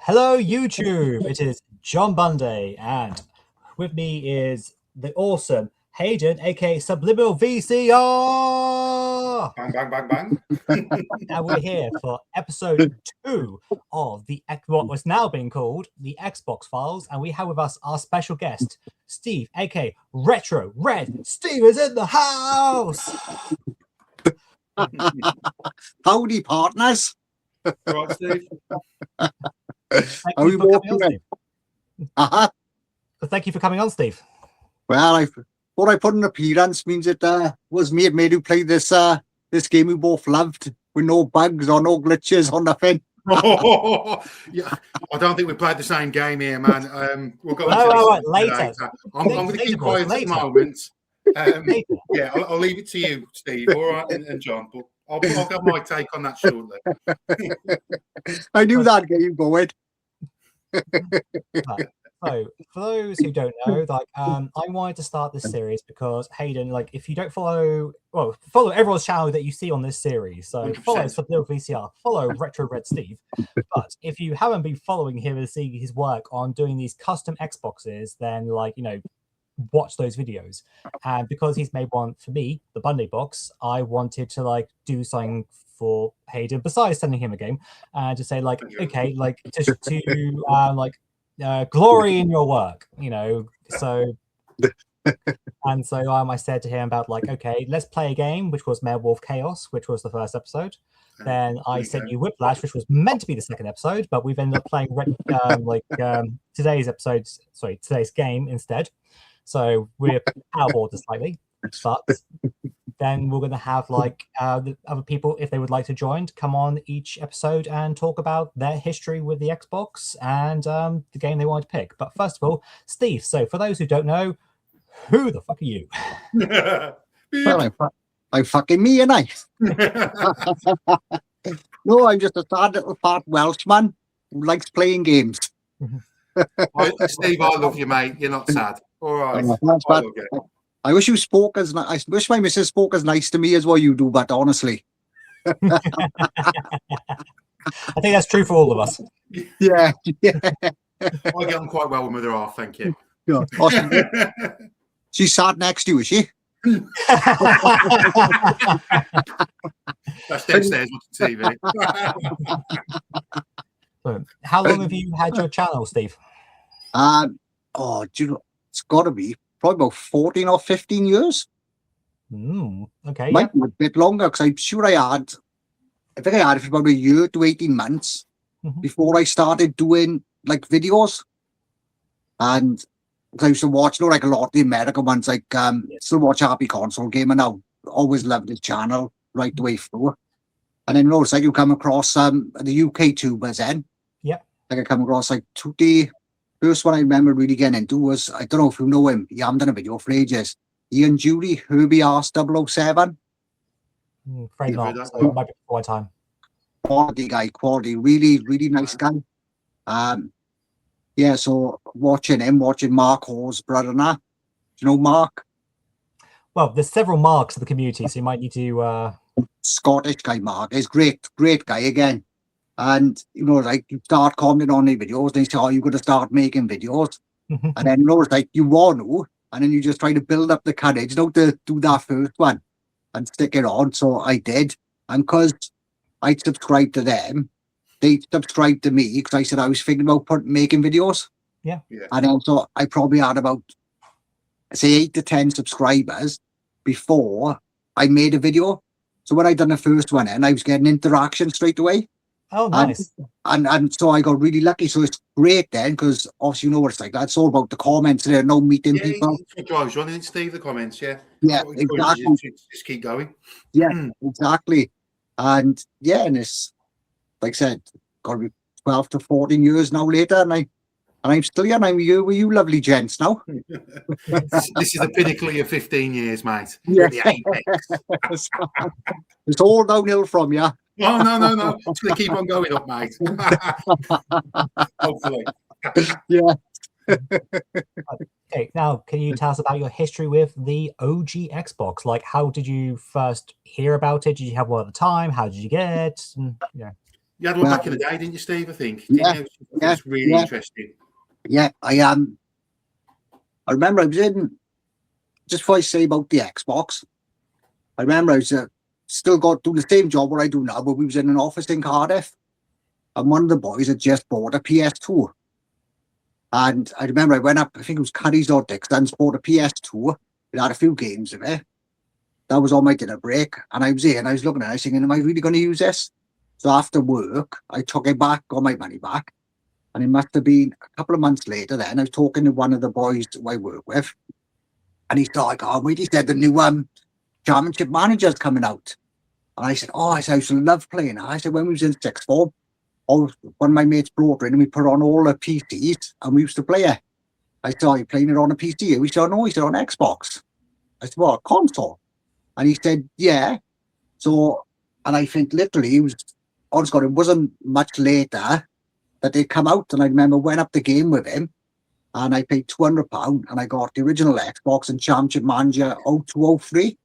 Hello, YouTube. It is John Bunday, and with me is the awesome Hayden, aka Subliminal VCR. Bang, bang, bang, bang. And we're here for episode 2 of what was now being called the Xbox Files, and we have with us our special guest, Steve, aka Retro Red. Steve is in the house. Howdy, partners. All right, Steve. Thank Are you we for coming walking on, in? Steve. Thank you for coming on, Steve. Well, I thought I put an appearance means it was me and mate who played this game we both loved with no bugs or no glitches or nothing. Yeah, I don't think we played the same game here, man. We'll go into Right, this later. I'm going to keep quiet at the moment. Yeah, I'll leave it to you, Steve. All right, and John. But I'll have my take on that shortly. I knew that game going. So, for those who don't know, I wanted to start this series because Hayden, if you don't follow everyone's channel that you see on this series. So 100%. follow Subliminal VCR, follow Retro Red Steve. But if you haven't been following him and seeing his work on doing these custom Xboxes, then watch those videos. And because he's made one for me, the Bunday box, I wanted to do something for Hayden besides sending him a game, and to say glory in your work, so and so I said to him about okay, let's play a game, which was Werewolf Chaos, which was the first episode. Then I sent you Whiplash, which was meant to be the second episode, but we've ended up playing today's game instead. So we're powerboarded slightly, but then we're going to have the other people, if they would like to join, to come on each episode and talk about their history with the Xbox and the game they wanted to pick. But first of all, Steve, so for those who don't know, who the fuck are you? Well, I'm fucking me, and I. No, I'm just a sad little fat Welshman who likes playing games. Steve, I love you, mate. You're not sad. All right. I wish you spoke as I wish my missus spoke as nice to me as what you do, but honestly. I think that's true for all of us. Yeah. I get on quite well with Mother Half, thank you. Yeah. Awesome. She sat next to you, is she? That's downstairs watching TV. So, how long have you had your channel, Steve? Do you know, it's got to be probably about 14 or 15 years. Okay. Might be a bit longer, because I'm sure I think I had it for about a year to 18 months before I started doing videos. And I used to watch, a lot of the American ones, still watch Happy Console Gamer now. Always loved his channel right the way through. And then you come across the UK tubers then. Yeah. I come across the first one I remember really getting into was, I don't know if you know him, he hasn't done a video for ages. Ian Judy, Herbie R007. Afraid not. So it might be one time. Quality guy, really, really nice guy. Yeah, so watching Mark Hall's brother and that. Do you know Mark? Well, there's several Marks in the community, so you might need to Scottish guy Mark. He's great guy again. And you start commenting on the videos, and they say, you're gonna start making videos. And then you want to, and then you just try to build up the courage, to do that first one and stick it on. So I did. And because I subscribed to them, they subscribed to me, because I said I was thinking about making videos. Yeah. And then so I probably had about, say, 8 to 10 subscribers before I made a video. So when I done the first one, and I was getting interaction straight away. Oh, nice. And so I got really lucky. So it's great then, because obviously what it's like. That's all about the comments there, no meeting people. It drives you on, and Steve, the comments, yeah. Yeah, exactly. Just keep going. Yeah, exactly. And yeah, and it's, like I said, got to be 12 to 14 years now later, and I'm still here, and I'm here with you lovely gents now. This is the pinnacle of your 15 years, mate. Yeah. The apex. It's all downhill from you. No. It's going to keep on going up, mate. Hopefully. Yeah. Okay, now can you tell us about your history with the OG Xbox? How did you first hear about it? Did you have one at the time? How did you get it? You had one back in the day, didn't you, Steve? I think. Yeah, Didn't you? It was really interesting. Yeah, I remember I was in, just before I say about the Xbox, I remember I was still got doing the same job what I do now, but we was in an office in Cardiff, and one of the boys had just bought a PS2. And I remember I went up, I think it was Curry's or Dixon's, bought a PS2. It had a few games in it. That was on my dinner break. And I was here and I was looking at it, I was thinking, am I really going to use this? So after work, I took it back, got my money back. And it must have been a couple of months later then, I was talking to one of the boys who I work with. And he thought, oh, wait, he said the new Championship Manager's coming out. And I said, oh, I used to love playing. I said, when we was in sixth form, one of my mates brought it in and we put on all the PCs and we used to play it. I said, are you playing it on a PC? We said, no, he said, on Xbox. I said, well, a console. And he said, yeah. So, and I think literally it wasn't much later that they come out. And I remember went up the game with him and I paid £200 and I got the original Xbox and Championship Manager 0203.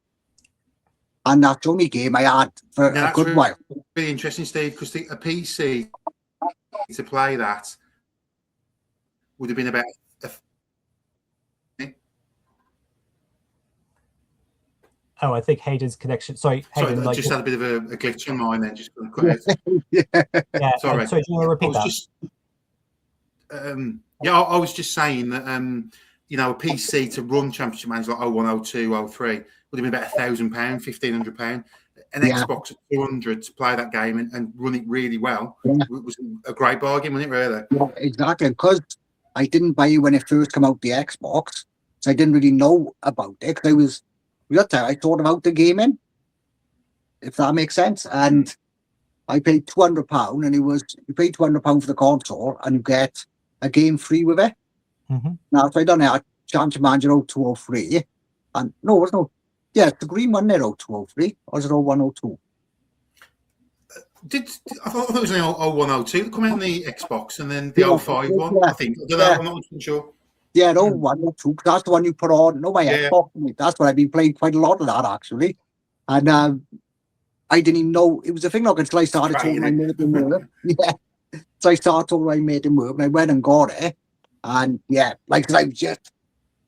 And that's the only game I had for a good while. Really interesting, Steve, because a PC to play that would have been about. I think Hayden's connection. Sorry, Hayden. I just had a bit of a glitch on mine then. Just quick. Yeah. Sorry. Do you want to repeat that? I was just saying that a PC to run Championship Manager like 01, 02, 03 would have been about £1,000, £1,500. An Xbox at 200 to play that game and run it really well. It was a great bargain, wasn't it, really? Yeah, exactly. Because I didn't buy it when it first came out, the Xbox, so I didn't really know about it. Because I thought about the gaming, if that makes sense. And I paid £200, and you pay £200 for the console, and you get a game free with it. Mm-hmm. Now, so I done it at Championship Manager 0203, and no, it was no. Yeah, the green one there, 0203, or is it 0102? I thought it was the 0102 come out on the Xbox, and then the 05 one, I think. I'm not sure. Yeah, 0102, that's the one you put on. No, my Xbox. That's what I've been playing quite a lot of that, actually. And I didn't even know it was a thing until I started talking to my mate in work. Yeah. So I started talking to my mate in work, and I went and got it. And yeah, like I was just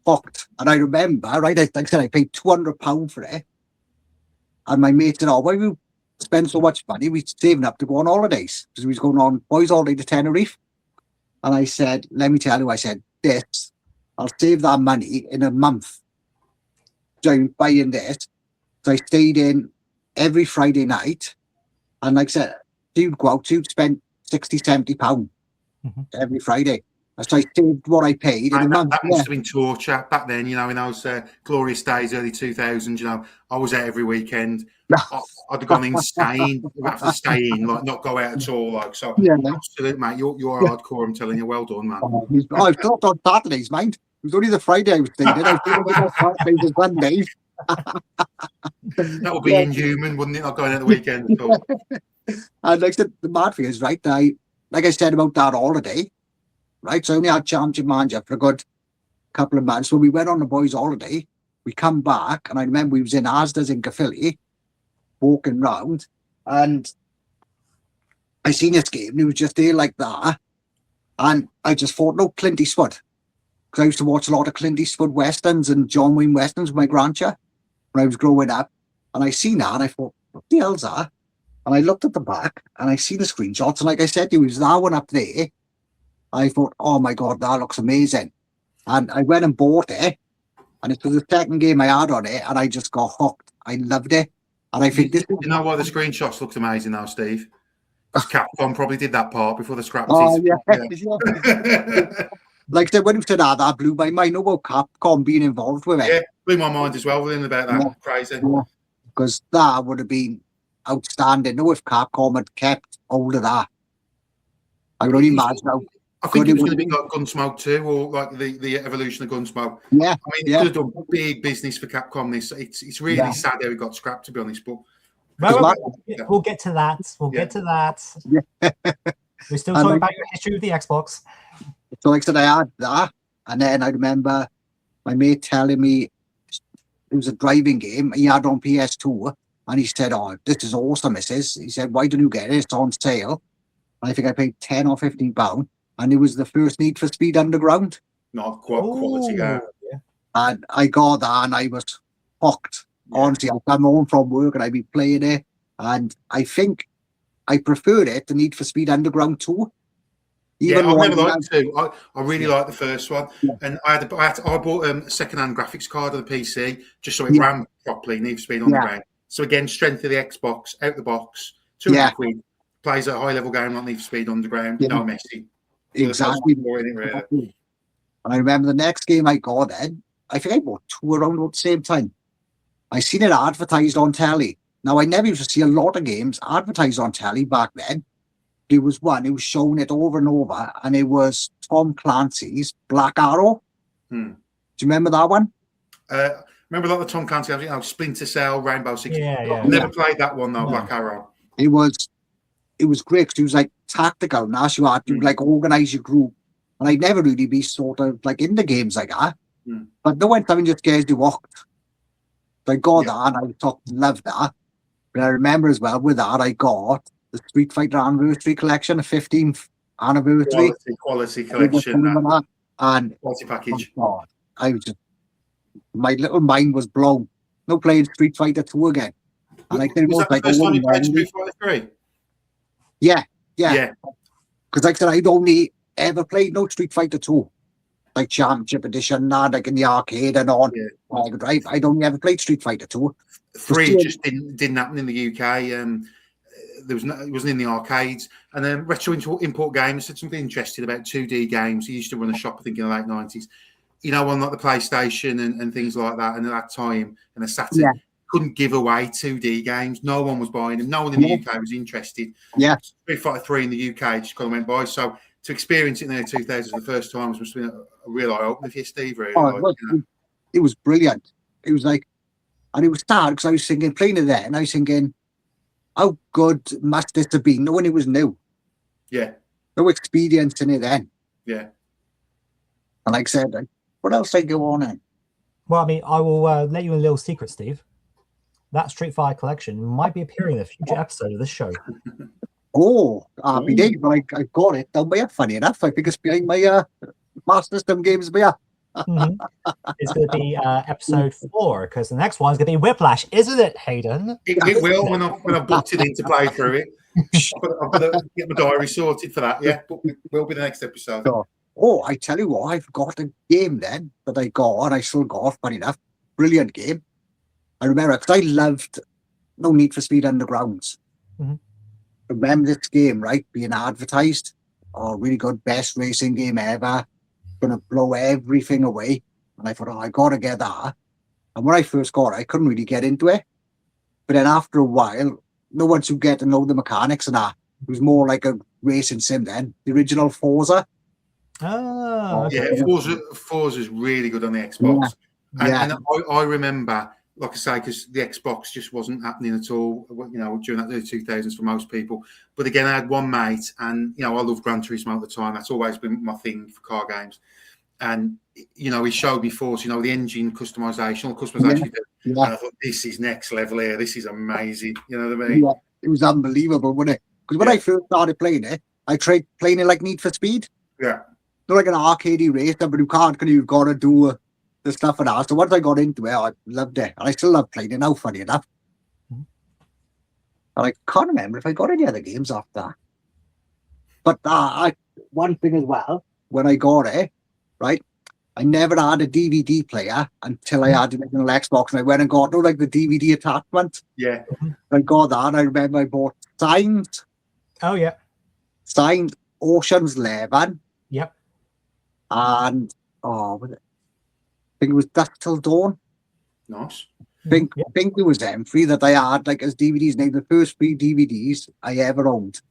fucked. And I remember, right, like I said, I paid £200 for it. And my mate said, oh, why we spend so much money? We're saving up to go on holidays. Because we was going on boys holiday to Tenerife. And I said, let me tell you, I said, I'll save that money in a month. So I'm buying this. So I stayed in every Friday night. And like I said, you'd go out, you'd spend £60, £70 every Friday. So I saved what I paid in a month. That must have been torture back then, in those glorious days, early 2000s, I was out every weekend. I'd have gone insane. I'd have to stay in, not go out at all. Absolutely, mate. You're hardcore, I'm telling you. Well done, man. I've thought on Saturdays, mind. It was only the Friday I was staying in. I was Saturdays and Sundays. That would be inhuman, wouldn't it? Not going out the weekend at all. And like I said, the mad thing is, right, like I said about that holiday, right? So I only had Championship Manager for a good couple of months. When we went on the boys' holiday, we come back, and I remember we was in Asda's in Caerphilly, walking round, and I seen this game, and it was just there like that, and I just thought, no, Clint Eastwood, because I used to watch a lot of Clint Eastwood westerns and John Wayne westerns with my grandchild when I was growing up, and I seen that, and I thought, what the hell's that? And I looked at the back, and I see the screenshots, and like I said, there was that one up there. I thought, oh my God, that looks amazing. And I went and bought it. And it was the second game I had on it. And I just got hooked. I loved it. And I think You know why the screenshots looked amazing now, Steve? Because Capcom probably did that part before the scrapped it. Like I said, when you said that blew my mind. I know about Capcom being involved with it. Yeah, blew my mind as well within about that. Yeah. Crazy. Because that would have been outstanding. No, if Capcom had kept hold of that. I would only imagine how. I think it was going to be like Gunsmoke 2 or like the evolution of Gunsmoke. Yeah. I mean, it could have done big business for Capcom. It's really sad how it got scrapped, to be honest. But we'll get to that. Get to that. Yeah. We're still talking about your history with the Xbox. So like I said, I had that. And then I remember my mate telling me it was a driving game he had on PS2. And he said, oh, this is awesome, this is. He said, why don't you get it? It's on sale. I think I paid £10 or £15, and it was the first Need for Speed Underground. Not quite quality game. Yeah. And I got that, and I was hooked. Yeah. Honestly, I'd come home from work and I'd be playing it, and I think I preferred it to Need for Speed Underground 2. I've never liked 2. I really like the first one, and I bought a second-hand graphics card of the PC just so it ran properly. Need for Speed Underground. So again, strength of the Xbox out the box, £200 plays a high-level game like Need for Speed Underground. No messy. Exactly. Really. And I remember the next game I got then, I think I bought 2 around at the same time. I seen it advertised on telly. Now, I never used to see a lot of games advertised on telly back then. There was one, it was showing it over and over, and it was Tom Clancy's Black Arrow. Do you remember that one? Remember like the Tom Clancy games, Splinter Cell, Rainbow Six? Never played that one though, Black Arrow. It was great because it was like tactical, and as you had to like organise your group. And I'd never really be sort of like into games like that. But no one time just scares you walked. So I got that, and I loved that. But I remember as well with that I got the Street Fighter Anniversary Collection, the 15th anniversary. Quality collection. And quality package. Oh God, I was just, my little mind was blown. No playing Street Fighter 2 again. And I think was that like the first time you played Street Fighter 3? Yeah. Because like I said, I'd only ever played no Street Fighter 2. Like Championship Edition, like in the arcade and on. I'd only ever played Street Fighter 2. 3 just didn't happen in the UK. It wasn't in the arcades. And then Retro Import Games said something interesting about 2D games. He used to run a shop, I think, in the late 90s. You know, on like the PlayStation and things like that. And at that time, and the Saturn couldn't give away 2D games. No one was buying them. No one in the UK was interested. Street Fighter 3 in the UK just kind of went by. So to experience it in the 2000s the first time must have been a real eye-opener for you, Steve, really. It was brilliant. It was like, and it was sad because I was thinking, playing it there, and I was thinking, how good must this have been? No one, it was new. Yeah. No experience in it then. Yeah. And like I said, like, what else did I go on in? Well, I mean, I will let you in a little secret, Steve. That Street Fighter collection might be appearing in a future episode of this show. Happy days, but I got it down by it, funny enough. I think it's behind my Master System games by It's going to be episode 4, because the next one's going to be Whiplash, isn't it, Hayden? It will when I've booked it in to play through it. I've got to get my diary sorted for that. Yeah, but it will be the next episode. I tell you what, I've got a game then that I got, and I still got, funny enough. Brilliant game. I remember because I loved No Need for Speed Undergrounds. Remember this game, right? Being advertised. Oh, really good, best racing game ever. Gonna blow everything away. And I thought, I gotta get that. And when I first got it, I couldn't really get into it. But then after a while, once you get to know the mechanics and that, it was more like a racing sim then. The original Forza. Yeah, Forza is really good on the Xbox. And I remember, like I say, because the Xbox just wasn't happening at all, you know, during that early 2000s for most people. But again, I had one mate, and, you know, I loved Gran Turismo at the time. That's always been my thing for car games. And, you know, he showed me Forza, you know, the engine customization. And I thought, this is next level here. This is amazing. You know what I mean? Yeah, it was unbelievable, wasn't it? Because when I first started playing it, I tried playing it like Need for Speed. Yeah. Not like an arcadey racer, but you can't, because you've got to do the stuff and that. So once I got into it, I loved it. And I still love playing it now, funny enough. And I can't remember if I got any other games after that. But one thing as well, when I got it, right, I never had a DVD player until I had an Xbox, and I went and got the DVD attachment. Yeah. I got that, and I remember I bought Signed. Oh, yeah. Signed Ocean's 11. Yep. And, was it? I think it was Dusk Till Dawn. Nice. I think it was them 3 that I had like as DVDs. Now the first 3 DVDs I ever owned.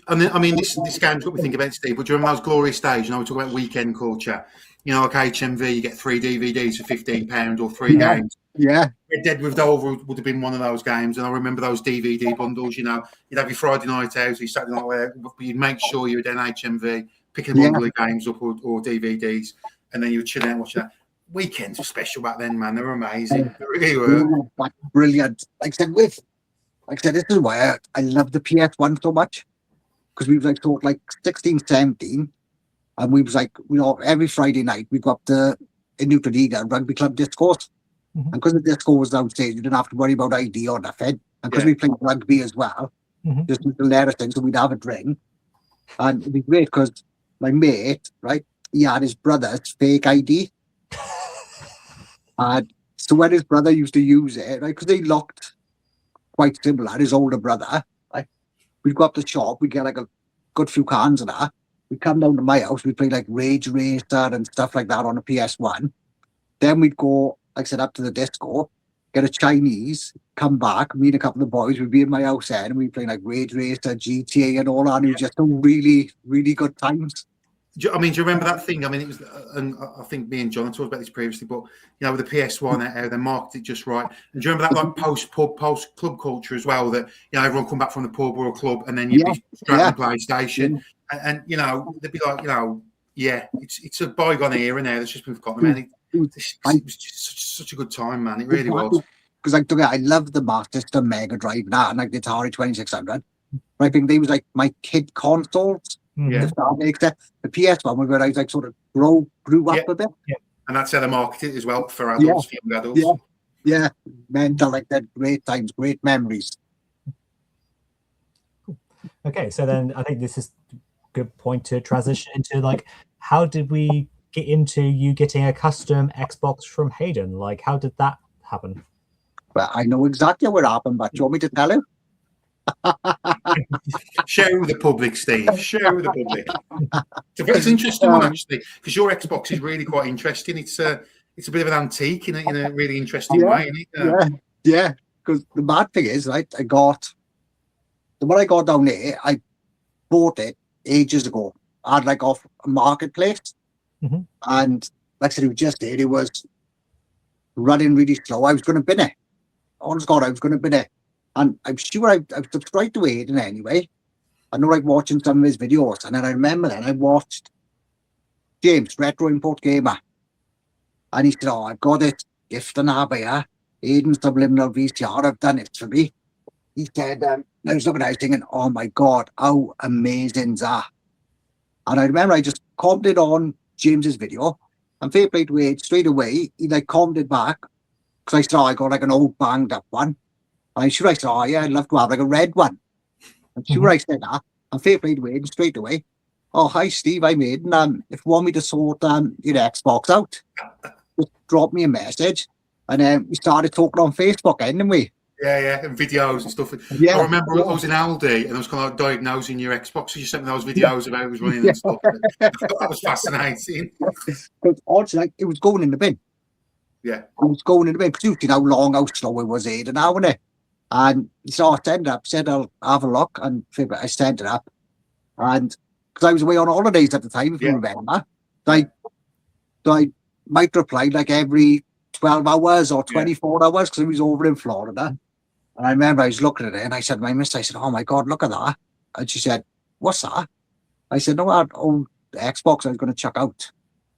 I mean, this game's what we think about, Steve. But do you remember those glorious days? You know, we talk about weekend culture. You know, like HMV, you get 3 DVDs for £15 or 3 games. Yeah. Red Dead Revolver would have been one of those games, and I remember those DVD bundles. You know, you'd have your Friday night out, or your Saturday night out, but you'd make sure you were then HMV picking one of the games up or DVDs, and then you would chill out and watch that. Weekends were special back then, man. They were amazing. They really were. Brilliant. Like I said, this is why I love the PS1 so much. because we was like sort of like 16, 17, and we was like, every Friday night we'd go up to in Newton rugby club discourse. And because the disco was downstairs, you didn't have to worry about ID or nothing. And because we played rugby as well, just the latest thing, so we'd have a drink. And it'd be great because my mate, right, he had his brother's fake ID. And so when his brother used to use it, right, because they looked quite similar, his older brother, right, we'd go up to the shop, we'd get like a good few cans of that. We'd come down to my house, we'd play like Rage Racer and stuff like that on a PS1. Then we'd go, like I said, up to the disco, get a Chinese, come back, me and a couple of the boys would be in my house then, and we'd play like Rage Racer, GTA and all that, and it was just some really, really good times. I mean, do you remember that thing? I mean, it was, and I think me and John talked about this previously, but you know, with the PS1, how they marketed it just right. And do you remember that like post-pub, post-club culture as well? That you know, everyone come back from the pub or a club, and then you'd be straight on the PlayStation, and you know, they'd be like, you know, it's a bygone era now. That's just been forgotten, man. It was just such a good time, man. It really was. Because like, I love the Master System, Mega Drive, and like the Atari 2600. I think they was like my kid consoles. If that makes sense. The PS1 was where I was like sort of grew up a bit. And that's how they marketed it as well for adults, for young adults. Yeah, mental, like that. Great times, great memories. Okay, so then I think this is a good point to transition into like, how did we get into you getting a custom Xbox from Hayden? Like, how did that happen? Well, I know exactly what happened, but do you want me to tell you? Show the public, Steve. Show the public. It's an interesting one actually, because your Xbox is really quite interesting. It's a bit of an antique in a really interesting way. Isn't it? Yeah. Because the bad thing is, right? The one I got down there, I bought it ages ago. I had like off a marketplace, and like I said, it was just there. It was running really slow. I was going to bin it. Honest God, I was going to bin it. And I'm sure I've subscribed to Aiden anyway. I know, like, watching some of his videos. And then I remember then I watched James, Retro Import Gamer. And he said, oh, I've got this gift and a here. Aiden's Subliminal VCR. I've done it for me. He said, I was looking at it, I was thinking, oh my God, how amazing is that? And I remember I just commented on James's video. And fair play to Aiden, straight away, he like commented back. Because I saw I got like an old banged up one. I'm sure I said, oh yeah, I'd love to have like a red one. I'm sure I said that. And fair play to Aiden straight away. Oh, hi Steve, I'm Aiden. If you want me to sort your Xbox out, just drop me a message. And then we started talking on Facebook, didn't we? Yeah, and videos and stuff. I remember I was in Aldi and I was kind of like diagnosing your Xbox. So you sent me those videos of how it was running and stuff. That was fascinating. But honestly, like, it was going in the bin. Yeah. It was going in the bin. Because you know how slow it was, Aiden, now, wasn't it? And so I sent it up, said I'll have a look, and I sent it up. And because I was away on holidays at the time, if you remember, I might reply like every 12 hours or 24 hours because I was over in Florida. And I remember I was looking at it and I said, my miss, I said, oh my God, look at that. And she said, what's that? I said, no, that old Xbox I was going to chuck out.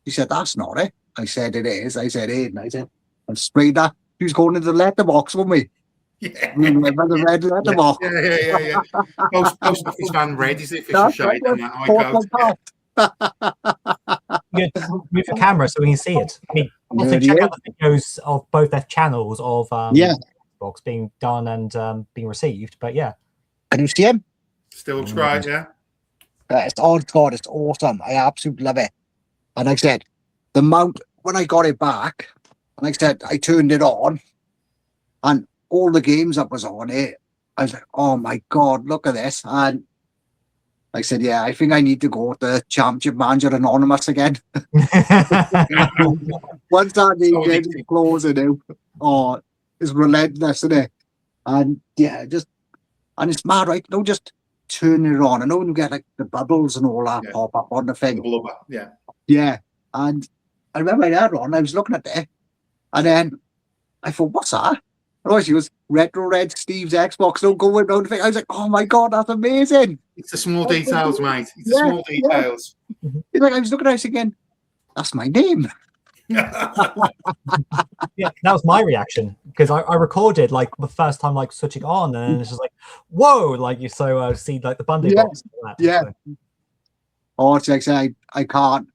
She said, that's not it. I said, it is. I said, Aiden. I said, and sprayed that. She was going into the letterbox, wasn't we? Yeah. The red letterbox. Yeah. Post office van red is the official shade on that iCode. Move the camera so we can see it. I mean, also check out the videos of both their channels of Xbox being done and being received. But yeah. Can you see him? Still looks great, yeah. It's awesome. I absolutely love it. And like I said, the mount, when I got it back, and like I said, I turned it on, and all the games that was on it, I was like, oh my God, look at this. And I said, yeah, I think I need to go to Championship Manager Anonymous again. Once that game is closing out, it's relentless, isn't it? And yeah, and it's mad, right? Don't just turn it on. I know when you get like the bubbles and all that pop up on the thing. Yeah. And I remember I had on, I was looking at it, and then I thought, what's that? Oh, she was Retro Red Steve's Xbox. Don't go around the thing. I was like, oh my God, that's amazing. It's the small details, mate. It's the small details. It's like I was looking at it again. That's my name. Yeah, that was my reaction because I recorded like the first time like switching on, and it's just like, whoa, like you see like the Bundy box. Like that, Yeah. so. Oh, it's like I say, I can't.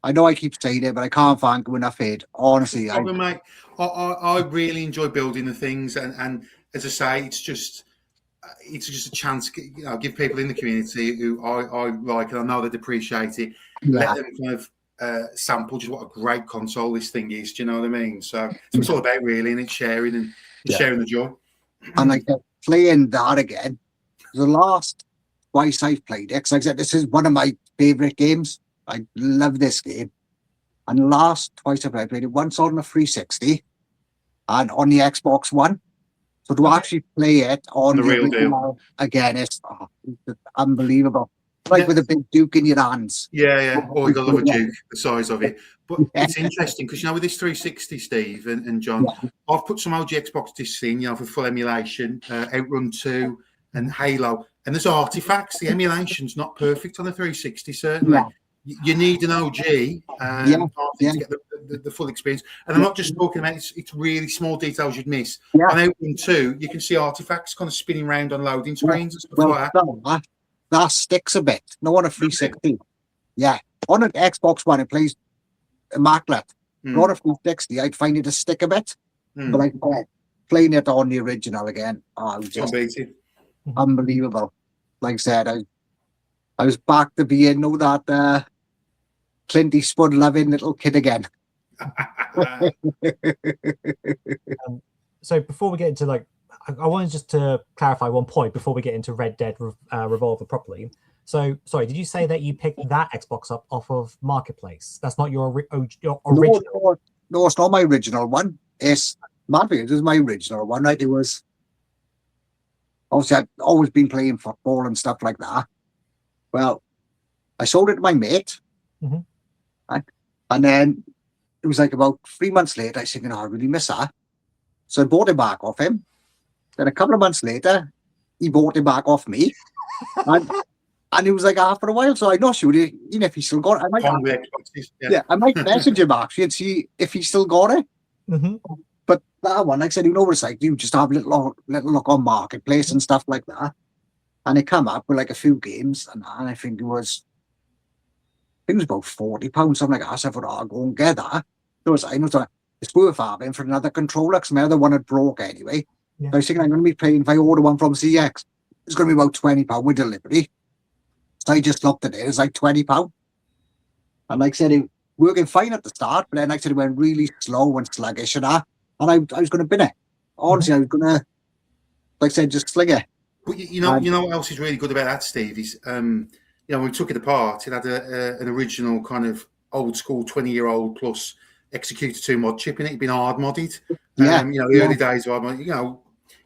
I know I keep saying it, but I can't thank you enough for it. Honestly, Mate. I really enjoy building the things, and as I say, it's just a chance to give people in the community who I like and I know they'd appreciate it. Yeah. Let them kind of sample just what a great console this thing is. Do you know what I mean? So that's what it's all about, really, and it's sharing and sharing the joy. And like playing that again, the last twice I've played it, 'cause like I said, this is one of my favorite games. I love this game. And the last twice I played it, once on the 360 and on the Xbox One. So to actually play it on The real deal again, it's unbelievable. Like with a big Duke in your hands. Yeah. Oh, you got to love a Duke, the size of it. But it's interesting because with this 360, Steve and John, I've put some OG Xbox discs in, for full emulation, Outrun 2 and Halo. And there's artifacts. The emulation's not perfect on the 360, certainly. Yeah. You need an OG to get the full experience. And I'm not just talking about it's really small details you'd miss. Yeah. On Outrun 2, you can see artifacts kind of spinning around on loading screens and stuff like that. That sticks a bit. No, on a 360. Yeah. On an Xbox One, it plays immaculate. On a 360, I'd find it to stick a bit. But like playing it on the original again, it was just unbelievable. Like I said, I was back to being that Clint Eastwood loving little kid again. So before we get into I wanted just to clarify one point before we get into Red Dead Revolver properly. So, sorry, did you say that you picked that Xbox up off of Marketplace? That's not your original? No, it's not my original one. It's Marketplace. It was my original one, right? It was... Obviously, I've always been playing football and stuff like that. Well, I sold it to my mate. Right? And then it was like about 3 months later, I was thinking, I really miss that. So I bought it back off him. Then a couple of months later, he bought it back off me. And it was like after a while. So I'm not sure, if he still got it. I might message him actually and see if he still got it. But that one, like I said, what it's like, you just have a little look on Marketplace and stuff like that. And it come up with like a few games. And I think it was about £40, something like that. So I thought, I'll go and get that. It's worth having for another controller because my other one had broke anyway. So I was thinking I'm going to be paying, if I order one from CX, it's going to be about £20 with delivery. So I just looked at it, it was like £20. And like I said, it working fine at the start, but then like I said, it went really slow and sluggish and that. And I was going to bin it. Honestly, I was going to, like I said, just sling it. But you know what else is really good about that, Steve, is, when we took it apart, it had an original kind of old school 20-year-old plus Executor 2 mod chip in it. It'd been hard modded. The early days of hard modding,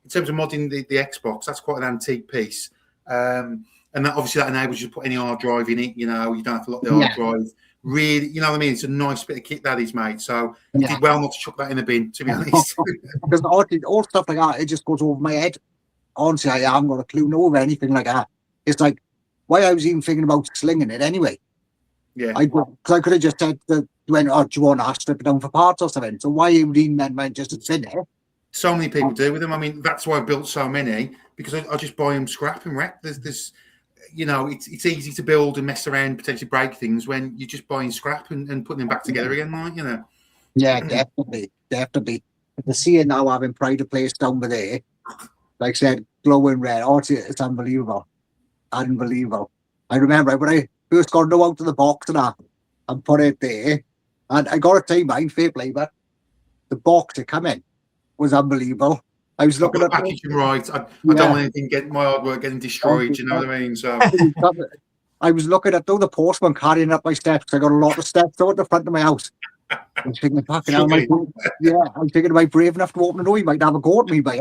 in terms of modding the Xbox, that's quite an antique piece. And that obviously that enables you to put any hard drive in it. You don't have to lock the hard drive. Really, you know what I mean? It's a nice bit of kit that is, mate. So you did well not to chuck that in the bin, to be honest. Because all stuff like that, it just goes over my head. Honestly, I haven't got a clue over anything like that. It's like, why I was even thinking about slinging it anyway. Yeah. Because I could have just said, do you want to strip it down for parts or something? So why would you meant just to spin it? So many people do with them. I mean, that's why I built so many, because I just buy them scrap and wreck. There's it's easy to build and mess around, potentially break things when you're just buying scrap and putting them back together again, like, Yeah, definitely. To see it now having Pride of Place down there, like I said, glowing red. Oh, it's unbelievable. Unbelievable. I remember when I first got it out of the box and put it there, and I got to tell you, mine, fair play, but the box it come in was unbelievable. I was looking at packaging right. I don't want anything my hard work getting destroyed. You know what I mean? So I was looking at the postman carrying up my steps. I got a lot of steps out the front of my house. I'm thinking, am I brave enough to open the door? He might have a go at me, but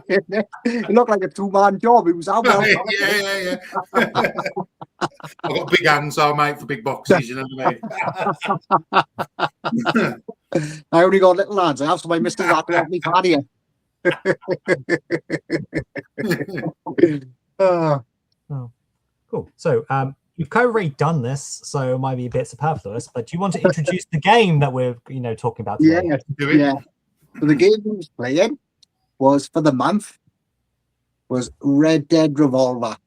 it looked like a two-man job. It was out. Yeah. I've got big hands, mate, for big boxes. You know what I mean? I only got little hands. I have so my missus had to help me carry it. Cool. So you've kind of already done this, so it might be a bit superfluous. But do you want to introduce the game that we're talking about today? Yeah. So the game we was playing was for the month was Red Dead Revolver.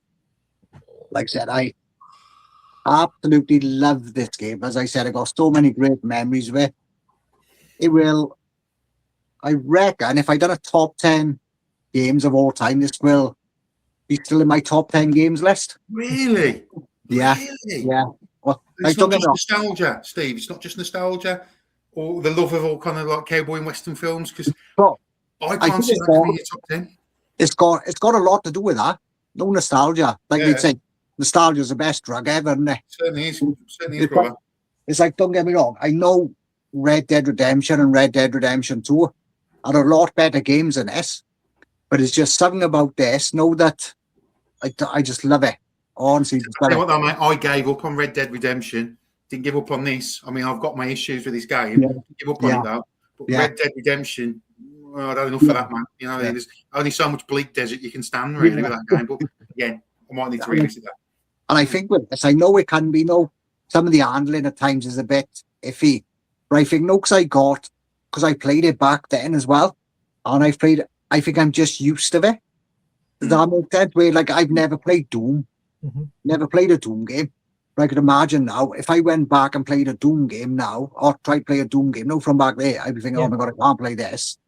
Like I said, I absolutely love this game. As I said, I got so many great memories of it. It will, I reckon, if I done a top 10 games of all time, this will be still in my top 10 games list. Really? Yeah. Really? Yeah. Well, it's not just nostalgia, Steve. It's not just nostalgia or the love of all kind of like cowboy and western films. Because I can't see that coming in your top 10. It's got a lot to do with that. No nostalgia. Like we'd say, nostalgia is the best drug ever, isn't it? Certainly is. Certainly is, brother. It's like, don't get me wrong. I know Red Dead Redemption and Red Dead Redemption 2 are a lot better games than this. But it's just something about this. Know that I just love it. Honestly, you know what, though, mate? I gave up on Red Dead Redemption. Didn't give up on this. I mean, I've got my issues with this game. Didn't give up on it though. But Red Dead Redemption, I don't know for that, man. You know, there's only so much bleak desert you can stand really with that game. But again, I might need to revisit that. And I think with this, I know it can be some of the handling at times is a bit iffy. But I think because I played it back then as well, and I think I'm just used to it. Does that make sense? Where like I've never played Doom, never played a Doom game. But I could imagine now if I went back and played a Doom game now, or tried to play a Doom game, from back there, I'd be thinking, oh my god, I can't play this.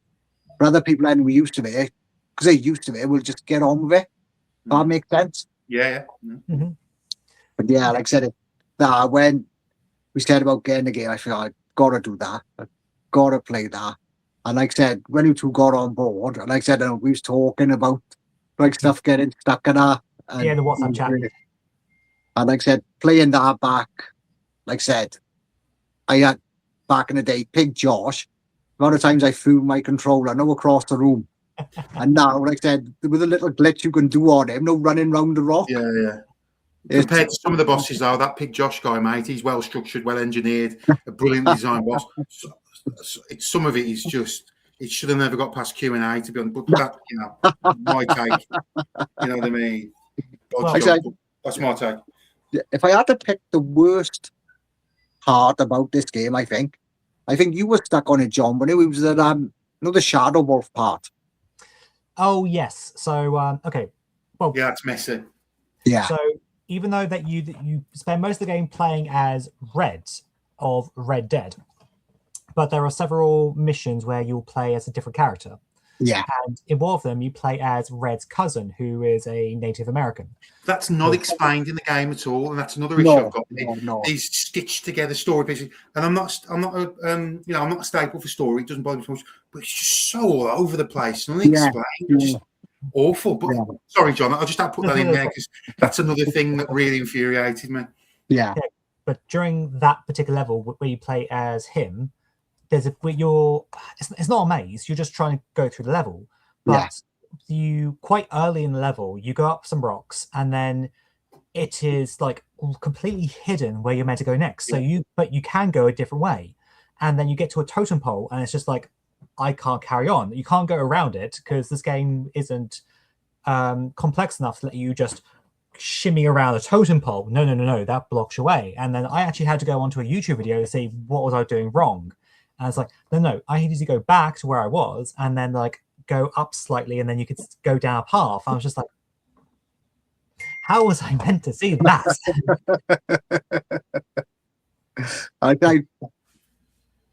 But other people then we used to it, because they're used to it, will just get on with it. That makes sense. Yeah. But yeah, like I said, when we said about getting the game, I feel I've got to do that. I've got to play that. And like I said, when you two got on board, and like I said, we was talking about like stuff getting stuck in that. The WhatsApp chat. And like I said, playing that back, like I said, I had back in the day, Pig Josh. A lot of times I threw my controller across the room. And now, like I said, with a little glitch you can do on him, running round the rock. Yeah. Compared to some of the bosses, though, that Pig Josh guy, mate, he's well structured, well engineered, a brilliant design boss. Some of it is just, it should have never got past Q&A, to be honest. But that, my take. You know what I mean? That's my take. If I had to pick the worst part about this game, I think you were stuck on it, John, when it was the Shadow Wolf part. Oh yes. So okay. Well, yeah, it's messy. Yeah. So even though that you spend most of the game playing as Red of Red Dead, but there are several missions where you'll play as a different character. Yeah. And in one of them, you play as Red's cousin, who is a Native American. That's not explained in the game at all, and that's another issue I've got. These stitched together story pieces, and I'm not a staple for story. It doesn't bother me so much, but it's just so all over the place and unexplained. Just awful. But sorry, John, I just had to put that in there because that's another thing that really infuriated me. Yeah. But during that particular level where you play as him, it's not a maze. You're just trying to go through the level, but you quite early in the level you go up some rocks, and then it is like completely hidden where you're meant to go next. So you can go a different way, and then you get to a totem pole, and it's just like, I can't carry on. You can't go around it because this game isn't complex enough to let you just shimmy around a totem pole. No, that blocks your way. And then I actually had to go onto a YouTube video to see what was I doing wrong. And it's like, no, I needed to go back to where I was and then like go up slightly, and then you could go down a path. I was just like, how was I meant to see that?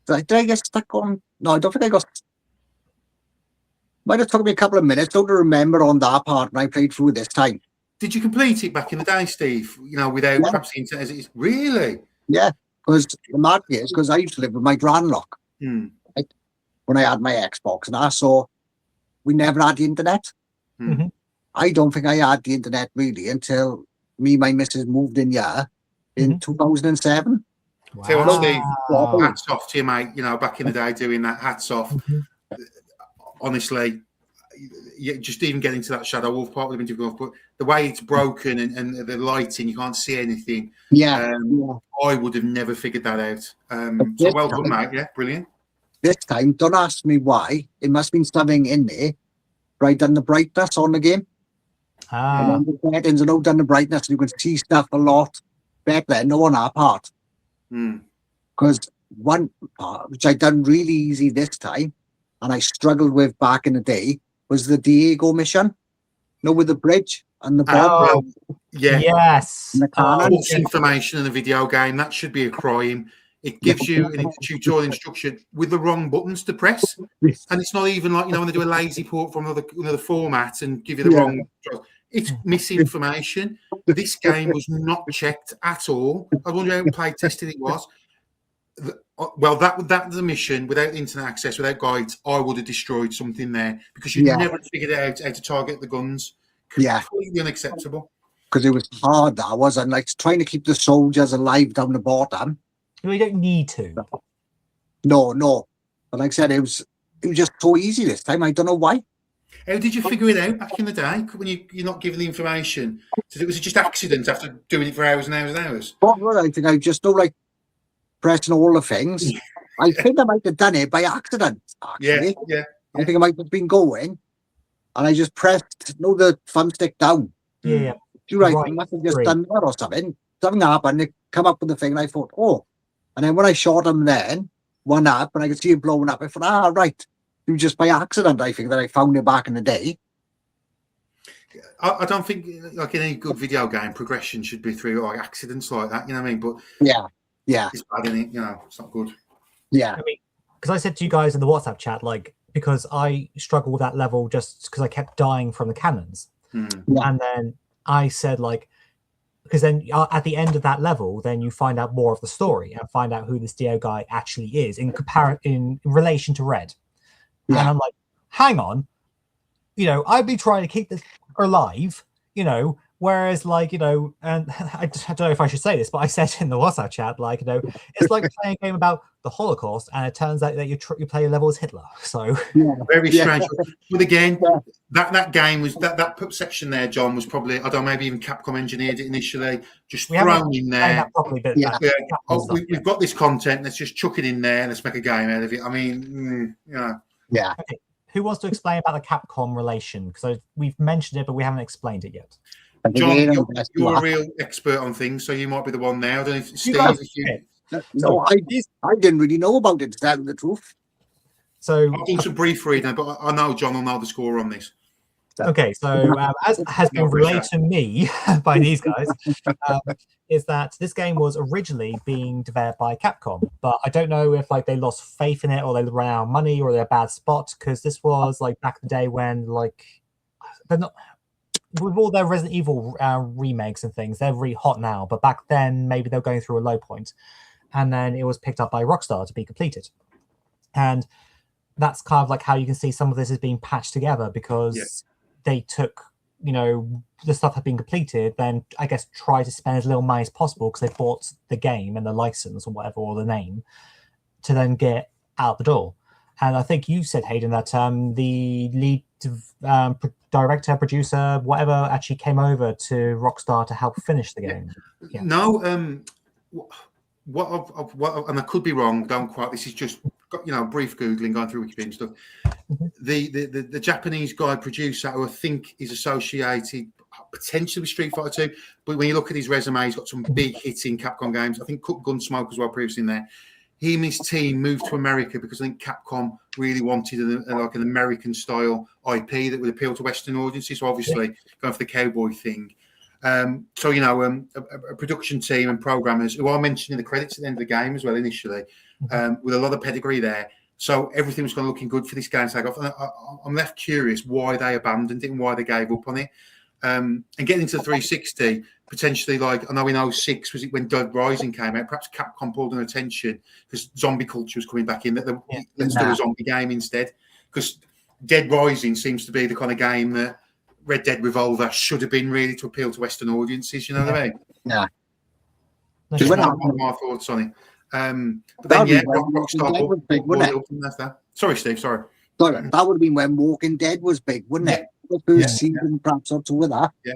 Did I get stuck on? No, I don't think I got. Might have took me a couple of minutes to remember on that part when I played through this time. Did you complete it back in the day, Steve? Without perhaps the internet as it is? Really? Yeah. Because the mad thing is, because I used to live with my grandlock when I had my Xbox, and I saw we never had the internet. Mm-hmm. I don't think I had the internet really until me and my missus moved in here in 2007. Wow. Tell you what, Steve, hats off to you, mate. Back in the day doing that, hats off. Honestly, just even getting to that Shadow Wolf part would have been difficult, but the way it's broken and the lighting, you can't see anything. I would have never figured that out. So well done, mate. Yeah, brilliant. This time, don't ask me why. It must have been something in there. Right, done the brightness on the game. And on the settings, and done the brightness, and you can see stuff a lot bet there, no on our part. Mm. Because one part, which I done really easy this time, and I struggled with back in the day, was the Diego mission. No, with the bridge and the bomb. Yeah. Yes. And the cannon. False information in a video game, that should be a crime. It gives you a tutorial instruction with the wrong buttons to press. And it's not even like, you know, when they do a lazy port from another format and give you the wrong. It's misinformation. This game was not checked at all. I wonder how play tested it was. Well, that the mission without internet access, without guides, I would have destroyed something there because you never figured out how to target the guns. Completely unacceptable. Because it was hard, that wasn't like trying to keep the soldiers alive down the bottom. We don't need to. No. But like I said, it was just so easy this time. I don't know why. How did you figure it out back in the day when you're not given the information? Was it just accident after doing it for hours and hours and hours? Well, I think I just know, like, pressing all the things. I think I might have done it by accident, actually. Yeah. I think I might have been going, and I just pressed, the thumbstick down. Yeah. You're right. I must have just done that or something. Something happened, it come up with the thing, and I thought, oh. And then when I shot him then, one up, and I could see it blowing up, I thought, right. It was just by accident, I think, that I found it back in the day. I don't think, like in any good video game, progression should be through like accidents like that, you know what I mean? But yeah. It's bad, isn't it? You know, it's not good. Yeah. I mean, because I said to you guys in the WhatsApp chat, like, because I struggled with that level just because I kept dying from the cannons. Yeah. And then I said, like, because then at the end of that level, then you find out more of the story and find out who this Dio guy actually is in relation to Red. Yeah. And I'm like, hang on, I'd be trying to keep this alive, whereas, like, and I don't know if I should say this, but I said in the WhatsApp chat, like, it's like playing a game about the Holocaust, and it turns out that you play a level as Hitler. So very strange. But again, that game was that section there, John, was probably, I don't know, maybe even Capcom engineered it initially, just thrown in there. Properly, but we've got this content, let's just chuck it in there, let's make a game out of it. I mean, Yeah. Okay. Who wants to explain about the Capcom relation? Because we've mentioned it, but we haven't explained it yet. John, you're a real expert on things, so you might be the one now. I don't know if Steve, No, I didn't really know about it, to tell the truth. So I've done some brief reading, but I know John will know the score on this. Okay, so as has been relayed to me by these guys, is that this game was originally being developed by Capcom, but I don't know if, like, they lost faith in it or they ran out of money or they're a bad spot, because this was, like, back in the day when, like, they're not, with all their Resident Evil remakes and things, they're really hot now, but back then maybe they're going through a low point, and then it was picked up by Rockstar to be completed, and that's kind of like how you can see some of this is being patched together, because they took, the stuff had been completed, then I guess try to spend as little money as possible because they bought the game and the license or whatever, or the name, to then get out the door. And I think you said, Hayden, that the lead director, producer, whatever, actually came over to Rockstar to help finish the game. Yeah. No, what and I could be wrong, don't quite. This is just brief googling, going through Wikipedia and stuff. The Japanese guy producer, who I think is associated potentially with Street Fighter 2, but when you look at his resume, he's got some big hits in Capcom games. I think Gunsmoke as well previously in there. He and his team moved to America because I think Capcom really wanted an American style IP that would appeal to Western audiences. So obviously going for the cowboy thing. So a production team and programmers who I mentioned in the credits at the end of the game as well initially, with a lot of pedigree there. So everything was kind of looking good for this game to take off. And I'm left curious why they abandoned it and why they gave up on it. And getting into the 360, potentially, like, I know in 06 was it when Dead Rising came out, perhaps Capcom pulled an attention because zombie culture was coming back in, let's do a zombie game instead. Because Dead Rising seems to be the kind of game that Red Dead Revolver should have been, really, to appeal to Western audiences, you know what I mean? Yeah. Just my thoughts on it. But then, Rockstar. Sorry, Steve, sorry. That would have been when Walking Dead was big, wouldn't it? The first season, perhaps, or two of that. Yeah.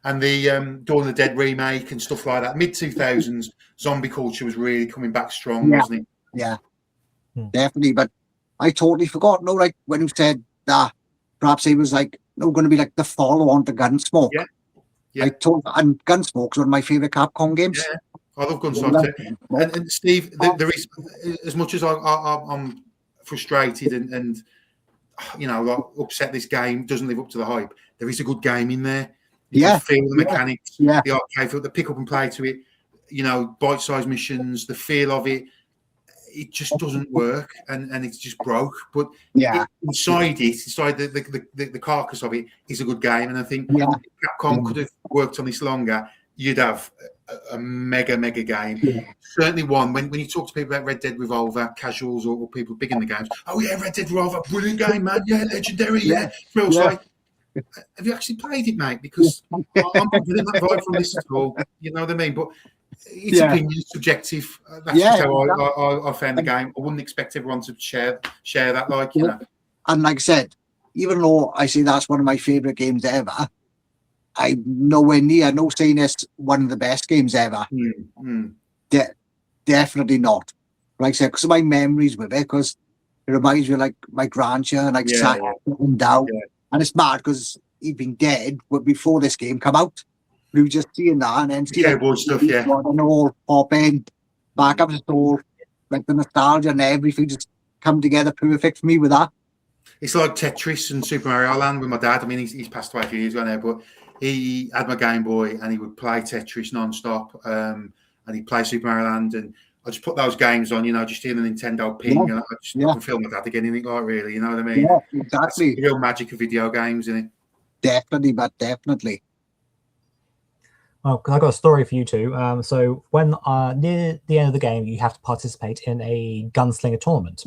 And the Dawn of the Dead remake and stuff like that. Mid-2000s, zombie culture was really coming back strong, wasn't it? Yeah, definitely. But I totally forgot, like, when you said that perhaps he was, like, going to be like the follow-on to Gunsmoke. Yeah. And Gunsmoke's one of my favourite Capcom games. Yeah, I love Gunsmoke too. And Steve, there is, as much as I'm frustrated and like, upset this game doesn't live up to the hype, there is a good game in there. You can feel the mechanics, the arcade feel, the pick up and play to it, bite-sized missions, the feel of it. It just doesn't work, and it's just broke. But inside the carcass of it is a good game, and I think if Capcom could have worked on this longer, you'd have a mega game. Yeah. Certainly one. When you talk to people about Red Dead Revolver, casuals or people big in the games, oh yeah, Red Dead Revolver, brilliant game, man. Yeah, legendary. Yeah, feels like. Have you actually played it, mate? Because I'm not getting that vibe from this at all. You know what I mean? But it's opinion, subjective. That's just how I found the game. I wouldn't expect everyone to share that, like, you know. And like I said, even though I say that's one of my favourite games ever, I'm nowhere near, no saying it's one of the best games ever. Definitely not. Like I said, because of my memories with it, because it reminds me of like my grandchild, like sat down. Yeah. And it's mad because he'd been dead before this game come out. We were just seeing that and then seeing stuff, and all pop in, back up, just all like the nostalgia and everything just come together perfect for me with that. It's like Tetris and Super Mario Land with my dad. I mean, he's passed away a few years ago now, but he had my Game Boy and he would play Tetris non-stop, and he'd play Super Mario Land, and I just put those games on, just hear the Nintendo ping, and I can feel my dad again in it, like, really, you know what I mean? Yeah, exactly. That's the real magic of video games, isn't it? Definitely, but definitely. Well, because I've got a story for you two. So when near the end of the game, you have to participate in a gunslinger tournament,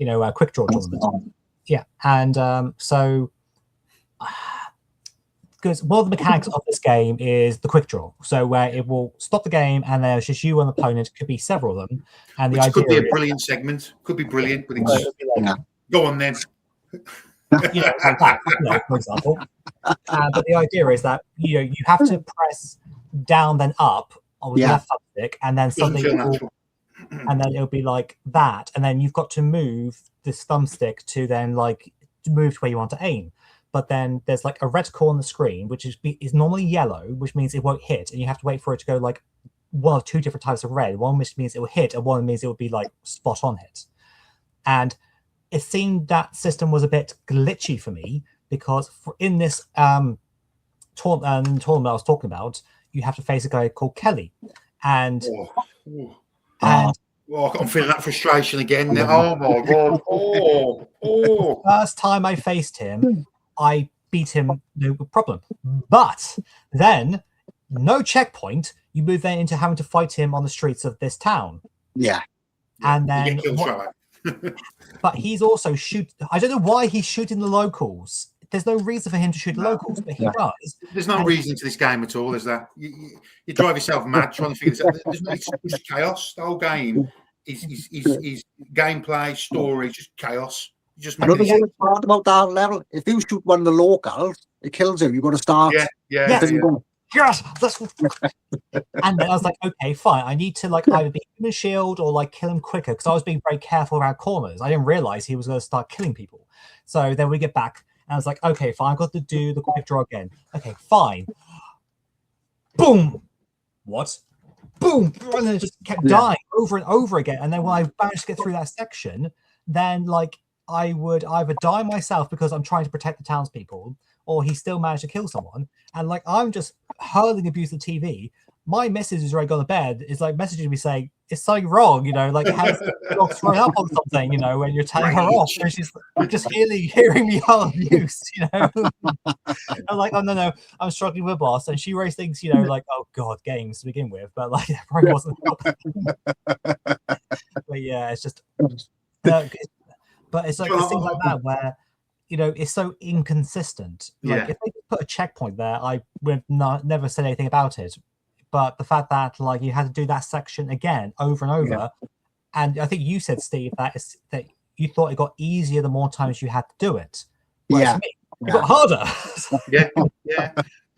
a quick draw tournament. Yeah, and so because one of the mechanics of this game is the quick draw, so where it will stop the game and there's just you and the opponent. Could be several of them, and the idea could be a brilliant segment. Could be brilliant, but it's go on then. Like that, for example. But the idea is that you have to press down then up with the left thumbstick, and then suddenly it'll be like that, and then you've got to move this thumbstick to then like move to where you want to aim. But then there's like a reticle on the screen, which is normally yellow, which means it won't hit, and you have to wait for it to go like one of two different types of red. One which means it will hit, and one means it will be like spot on hit. And it seemed that system was a bit glitchy for me because in this tournament I was talking about, you have to face a guy called Kelly, and I'm feeling that frustration again now. Oh my god! The first time I faced him, I beat him no problem. But then, no checkpoint, you move then into having to fight him on the streets of this town. Yeah. And then, but he's also I don't know why he's shooting the locals. There's no reason for him to shoot the locals, but he does. There's no reason to this game at all, is there? You drive yourself mad trying to figure this out. It's chaos. The whole game is gameplay, story, just chaos. Another one part about that level, if you shoot one of the locals, it kills him. You've got to start. Yes, and then I was like, okay, fine. I need to like either be human shield or like kill him quicker, because I was being very careful around corners. I didn't realize he was going to start killing people. So then we get back, and I was like, okay, fine. I've got to do the quick draw again. Okay, fine. Boom. What? Boom. And then it just kept dying over and over again. And then when I managed to get through that section, then like I would either die myself because I'm trying to protect the townspeople, or he still managed to kill someone. And like I'm just hurling abuse at the TV. My missus who's already gone to bed is like messaging me saying, "Is something wrong? Like has the dog thrown up on something? When you're telling her off." And she's just hearing me hurl abuse. I'm like, "Oh no, I'm struggling with a boss." And she always thinks, like, "Oh god, games to begin with." But like, that probably wasn't. But yeah, it's just. But it's like things like that where, it's so inconsistent. Like if they put a checkpoint there, I would never said anything about it. But the fact that like you had to do that section again over and over, and I think you said, Steve, that you thought it got easier the more times you had to do it. Whereas it got harder.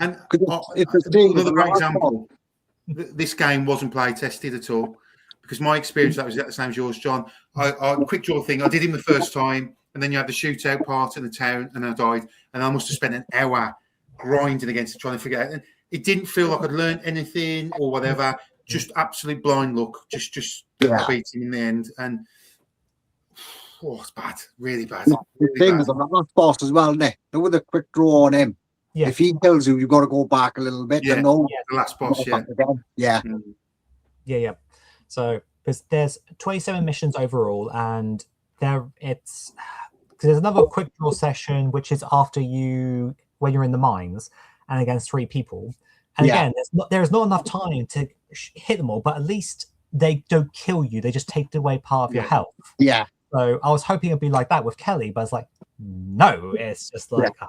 And another great example, this game wasn't play tested at all. Because my experience, that was the same as yours, John. I quick draw thing, I did him the first time, and then you had the shootout part in the town, and I died. And I must have spent an hour grinding against it, trying to figure out. it didn't feel like I'd learned anything or whatever. Just absolute blind luck. Just I beat him in the end, and it's bad, really bad. The Really thing bad. is, the last boss as well, Nick. With a quick draw on him. Yeah. If he kills you, you've got to go back a little bit. Yeah. To know The last boss, yeah. Yeah. Yeah. So because there's 27 missions overall, and because there's another quick draw session which is after when you're in the mines and against 3 people. And again, there's not enough time to hit them all, but at least they don't kill you. They just take away part of your health. Yeah. So I was hoping it'd be like that with Kelly, but it's like, no, it's just like, oh,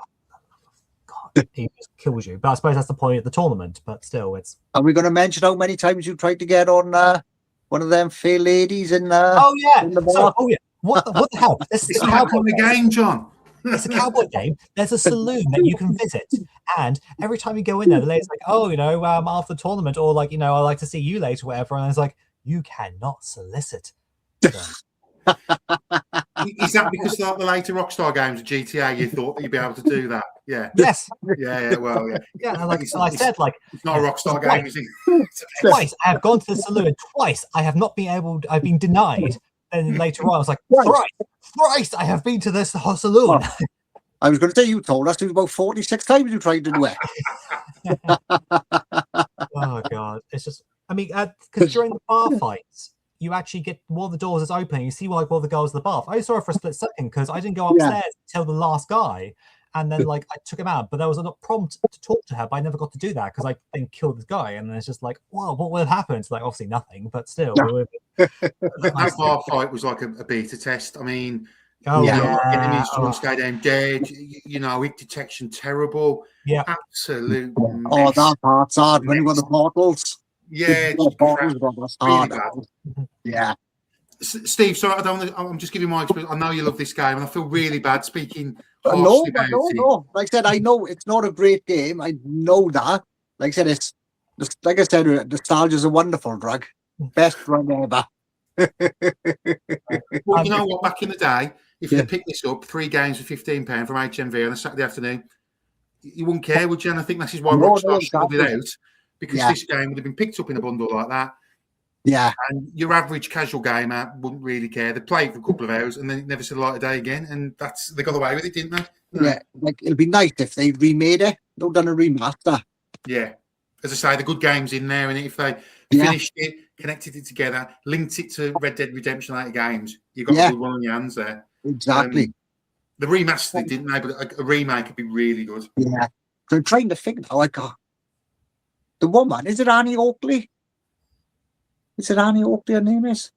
God, he just kills you. But I suppose that's the point of the tournament, but still, it's... Are we going to mention how many times you tried to get on one of them fair ladies in Oh, yeah. in the bar? What the hell? This It's not a game, John. It's a cowboy game. There's a saloon that you can visit, and every time you go in there, the lady's like, "Oh, after the tournament, or like, I'd like to see you later, whatever." And it's like, you cannot solicit. So. Is that because like the later Rockstar games of GTA, you thought that you'd be able to do that? Yeah. Yes. Yeah. Well, yeah. Yeah. And like I said, like it's not a Rockstar game, is it? Twice I have gone to the saloon. Twice I have not been able. I've been denied. And later on, I was like, thrice I have been to this saloon. I was going to say, you told us it was about 46 times you tried to do it. Oh, God. It's just, I mean, because during the bar fights, you actually get, while the doors is open, you see like all the girls in the bath. I saw it for a split second because I didn't go upstairs until the last guy. And then like I took him out, but there was a prompt to talk to her, but I never got to do that because I then killed this guy. And then it's just like, whoa, what would have happened? It's like, obviously nothing, but still. That bar fight was like a beta test. I mean, enemies once go down dead, hit detection terrible. Yeah. Absolute mess. Oh, that part's hard when you got the portals. Yeah, hard. Yeah. Steve, sorry, I'm just giving my experience. I know you love this game, and I feel really bad speaking. No. Like I said, I know it's not a great game. I know that. Like I said, nostalgia is a wonderful drug. Best drug ever. Well, you know what? Back in the day, if you picked this up, 3 games for £15 from HMV on a Saturday afternoon, you wouldn't care, would you? And I think this is why Rockstar sold it out, because this game would have been picked up in a bundle like that. Yeah. And your average casual gamer wouldn't really care. They'd play it for a couple of hours and then it never saw the light of day again. And they got away with it, didn't they? Yeah. Like, it'd be nice if they remade it. They've done a remaster. Yeah. As I say, the good game's in there. And if they finished it, connected it together, linked it to Red Dead Redemption later games, you've got a good one on your hands there. Exactly. The remaster didn't they? But a remake would be really good. Yeah. So I'm trying to think now, like, the woman, is it Annie Oakley? Is it Annie Oakley, her name is?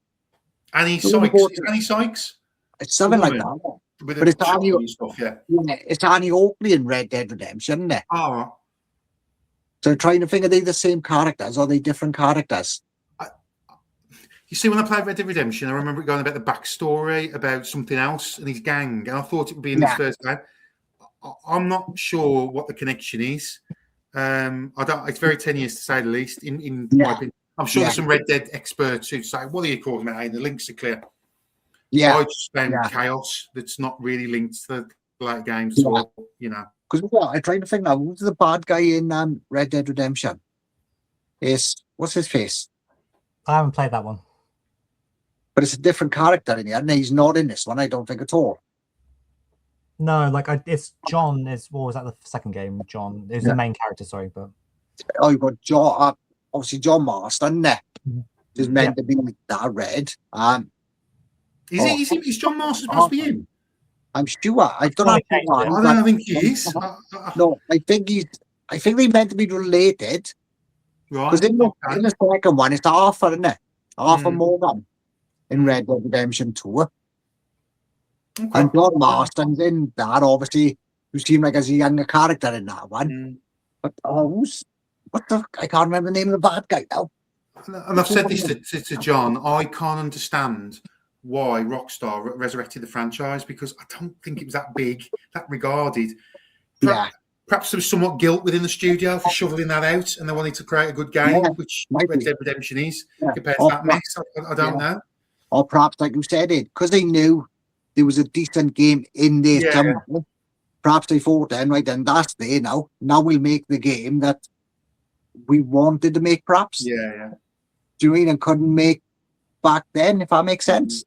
Annie Sykes. Is Annie Sykes? It's something like that. But it's Annie, stuff, yeah. It's Annie Oakley in Red Dead Redemption, isn't it? Oh. So I'm trying to think, are they the same characters or are they different characters? You see, when I played Red Dead Redemption, I remember it going about the backstory about something else and his gang, and I thought it would be in this first game. I'm not sure what the connection is. It's very tenuous to say the least. In my opinion, I'm sure there's some Red Dead experts who say, "What are you talking about? Hey, the links are clear." Yeah, I just found chaos that's not really linked to the late games at all. Because I'm trying to think now, who's the bad guy in Red Dead Redemption? What's his face? I haven't played that one. But it's a different character in here, and he's not in this one, I don't think at all. No, like it's John. What was that? The second game, John is the main character. Sorry, but you've got John. Obviously, John Marston there is meant to be that red. Is John Marston supposed to be in? I'm sure. I don't think he is. No, I think they meant to be related. Right. Because in the second one, it's Arthur, isn't it? Arthur Morgan in Red Dead Redemption 2. Okay. And John Marston's in that, obviously, who seemed like as a younger character in that one. But I can't remember the name of the bad guy now. And I've said this to John, I can't understand why Rockstar resurrected the franchise, because I don't think it was that big, that regarded. Perhaps there was somewhat guilt within the studio for shoveling that out, and they wanted to create a good game, which Red Dead Redemption is, compared to that mess. I don't know. Or perhaps, like you said, because they knew there was a decent game in there somewhere. Perhaps they thought then, right, then that's there now. Now we'll make the game that we wanted to make, perhaps. Yeah. Do you mean, and couldn't make back then, if that makes sense?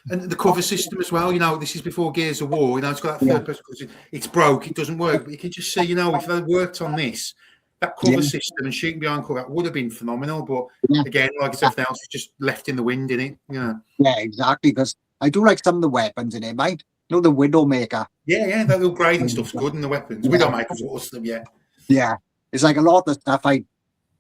And the cover system as well, this is before Gears of War, it's got that third person, because it's broke, it doesn't work, but you can just see, if they worked on this, that cover system and shooting behind cover, that would have been phenomenal, but again, like everything else, it's just left in the wind, innit? Yeah, exactly, because I do like some of the weapons in it, mate. The Widowmaker. Yeah, that little grading stuff's good, and the weapons. Widowmaker's awesome, yeah. Yeah, it's like a lot of the stuff if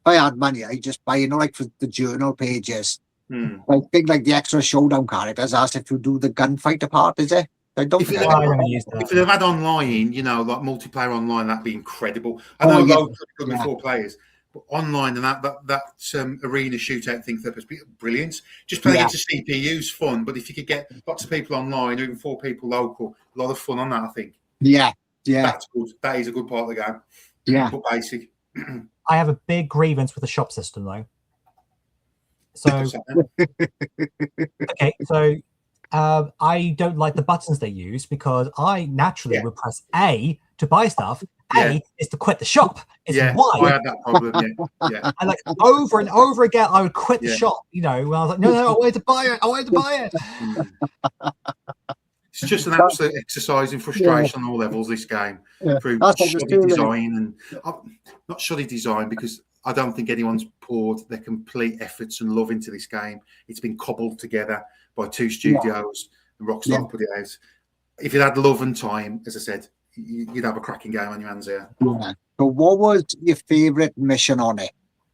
I had money, I just buy, like for the journal pages. I think like the extra showdown characters, as if you do the gunfighter part, is it? I don't think if they've had online, like multiplayer online, that'd be incredible. I know loads of good with 4 players, but online and that arena shootout thing, that was brilliant. Just playing into CPU's fun, but if you could get lots of people online, or even 4 people local, a lot of fun on that, I think. Yeah. That's good. That is a good part of the game. Yeah. But basic. I have a big grievance with the shop system, though. So, okay, so I don't like the buttons they use, because I naturally would press A to buy stuff. A is to quit the shop. It's Y. I had that problem, yeah. And like over and over again, I would quit the shop, when I was like, no, I wanted to buy it. It's just an absolute exercise in frustration on all levels, this game. Through shoddy design, and not shoddy design, because I don't think anyone's poured their complete efforts and love into this game. It's been cobbled together by 2 studios, and Rockstar put it out. If you had love and time, as I said, you'd have a cracking game on your hands here. Yeah. But what was your favourite mission on it?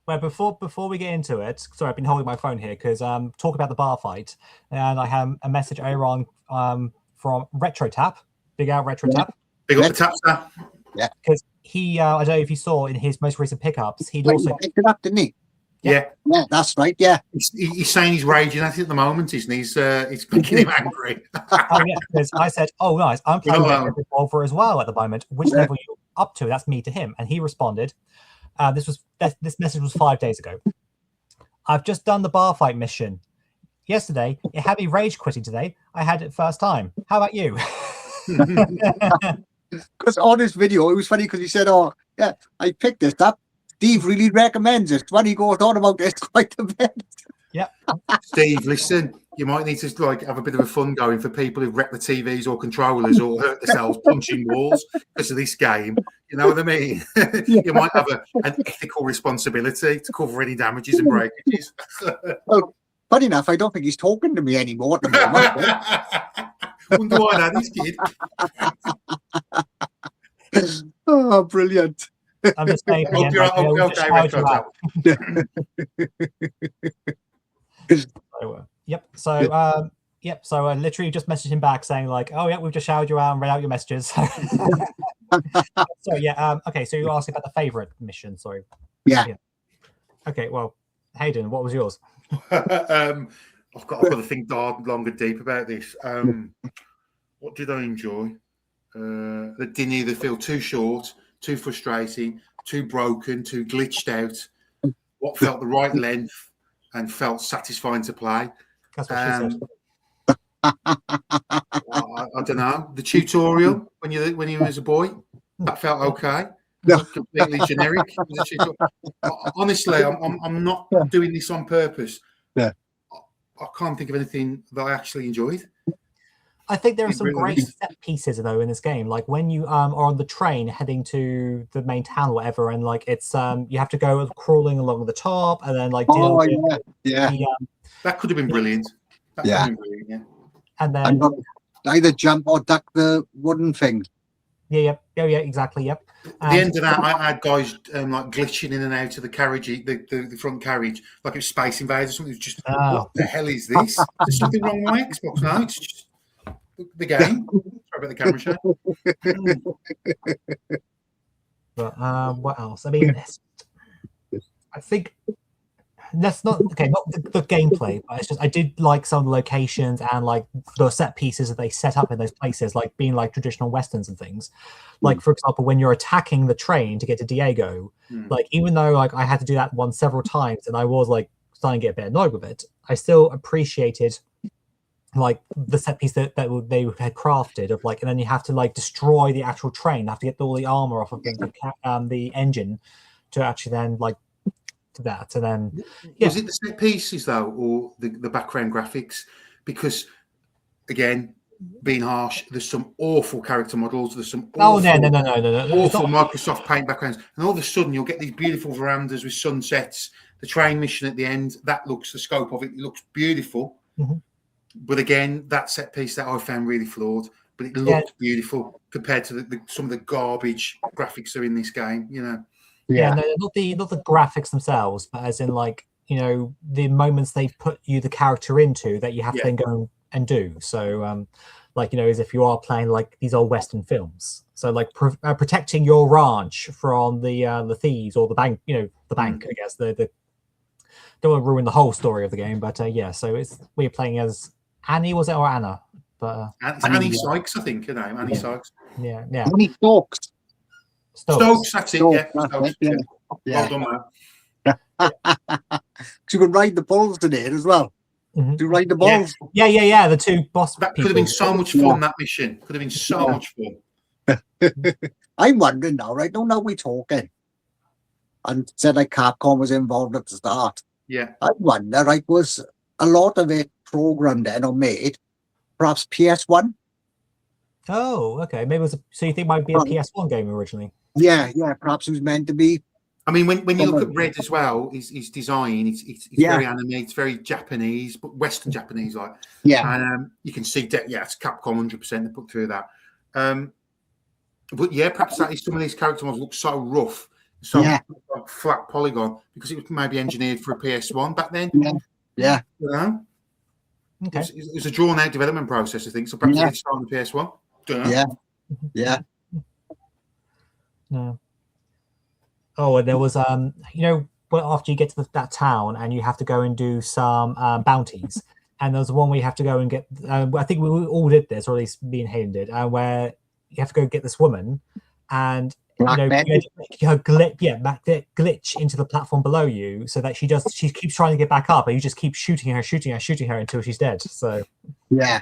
Well, before we get into it, sorry, I've been holding my phone here because talk about the bar fight, and I have a message earlier on from Retro Tap, big out Retro Tap. Big up the Tap, sir. Yeah, because he, I don't know if you saw in his most recent pickups, he also picked it up, didn't he? Yeah, that's right. Yeah, he's saying he's raging at it at the moment, isn't he? It's making him angry. Oh yeah, because I said, "Oh nice, I'm playing Red Dead Revolver as well at the moment. Which level are you up to?" That's me to him, and he responded. This message was 5 days ago. I've just done the bar fight mission yesterday. It had me rage quitting today. I had it first time. How about you? Because on this video, it was funny because he said, "Oh yeah, I picked this up. Steve really recommends it." When he goes on about this quite a bit. Yeah. Steve, listen, you might need to have a bit of a fun going for people who wreck the TVs or controllers or hurt themselves punching walls because of this game. You know what I mean? You might have an ethical responsibility to cover any damages and breakages. Well, funny enough, I don't think he's talking to me anymore at the moment. Wonder why that is, kid. Oh, brilliant. I'm just saying. Hope you're okay. So I literally just messaged him back saying like, "Oh yeah, we've just showered you out and read out your messages." So okay. So you're asking about the favorite mission? Sorry. Yeah. Okay. Well, Hayden, what was yours? I've got to think long and deep about this. What did I enjoy? That didn't either feel too short, too frustrating, too broken, too glitched out. What felt the right length and felt satisfying to play. That's what she said. I don't know. The tutorial when you was a boy, that felt okay. No. Completely generic. Honestly, I'm not doing this on purpose. Yeah. I can't think of anything that I actually enjoyed. I think there are some great set pieces though in this game, like when you are on the train heading to the main town or whatever, and like it's you have to go crawling along the top and then like deal with that could have been brilliant. That could have been brilliant, yeah. And then either jump or duck the wooden thing. Yeah, exactly, yep. At the end of that, I had guys like glitching in and out of the carriage, the front carriage, like it was Space Invaders or something. It was just, what the hell is this? There's something wrong with my Xbox. No, it's just the game. Sorry about the camera shot. But what else? I mean, I think that's not the gameplay, but it's just I did like some of the locations and like the set pieces that they set up in those places, like being like traditional westerns and things. Like for example, when you're attacking the train to get to Diego, like even though like I had to do that one several times and I was like starting to get a bit annoyed with it, I still appreciated like the set piece that they had crafted of like, and then you have to like destroy the actual train, have to get all the armor off of the engine to actually then like do that. And then was it the set pieces though, or the background graphics? Because again, being harsh, there's some awful character models. There's some awful, awful Microsoft Paint backgrounds, and all of a sudden you'll get these beautiful verandas with sunsets. The train mission at the end, the scope of it looks beautiful. But again, that set piece that I found really flawed, but it looked beautiful compared to some of the garbage graphics that are in this game, you know. No, not the graphics themselves, but as in like, you know, the moments they put you the character into that you have to then go and do. So like, you know, as if you are playing like these old Western films. So like protecting your ranch from the thieves or the bank, you know, the bank, I guess. The don't want to ruin the whole story of the game, but so we're playing as Annie, was it, or Anna? But it's Annie Sykes, I think, her name. Annie Sykes. Yeah. Annie Stokes. Stokes, that's it. Stokes, Well done, man. You could ride the bulls today as well. To ride the bulls. Yeah. The two boss. That could have been so much fun. That mission could have been so much fun. I'm wondering now, right? Now we're talking, and said like Capcom was involved at the start. Yeah. I wonder, right, was a lot of it programmed then or made, perhaps PS1? Oh, okay. Maybe it was. So you think it might be a PS1 game originally? Yeah. Perhaps it was meant to be. I mean, when you look at Red as well, his design, it's very animated, it's very Japanese, but Western Japanese, like. Yeah. And you can see that, it's Capcom 100% to put through that. But yeah, perhaps that is some of these character models look so rough, so like flat polygon, because it was maybe engineered for a PS1 back then. Yeah. You know? Okay. It was a drawn-out development process, I think. So perhaps it's on the PS1. Don't know. Yeah. No. Oh, and there was you know, well, after you get to that town and you have to go and do some bounties, and there's one where you have to go and get. I think we all did this, or at least me and Hayden did, where you have to go get this woman, and glitch into the platform below you, so that she keeps trying to get back up, and you just keep shooting her until she's dead. So yeah.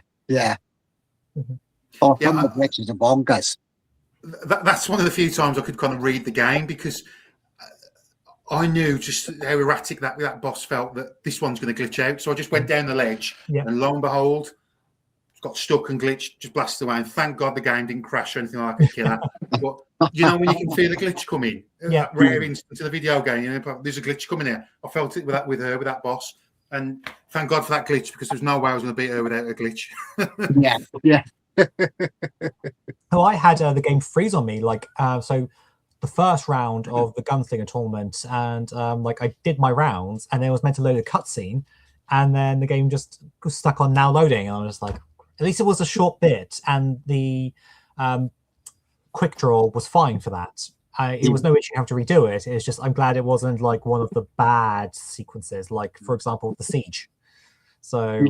Oh, some of the glitches are bonkers. That's one of the few times I could kind of read the game, because I knew just how erratic that boss felt, that this one's going to glitch out. So I just went down the ledge, and lo and behold, got stuck and glitched, just blasted away. And thank God the game didn't crash or anything like a killer. But you know, when you can feel a glitch coming, that rare instance of the video game, you know, there's a glitch coming here. I felt it with that boss, and thank God for that glitch, because there's no way I was going to beat her without a glitch. Yeah. So I had the game freeze on me, like so. The first round of the Gunslinger tournament, and like I did my rounds, and it was meant to load a cutscene, and then the game just was stuck on now loading, and I was just like, at least it was a short bit, and the quick draw was fine for that. It was no issue having to redo it. It's just I'm glad it wasn't like one of the bad sequences, like for example the Siege. So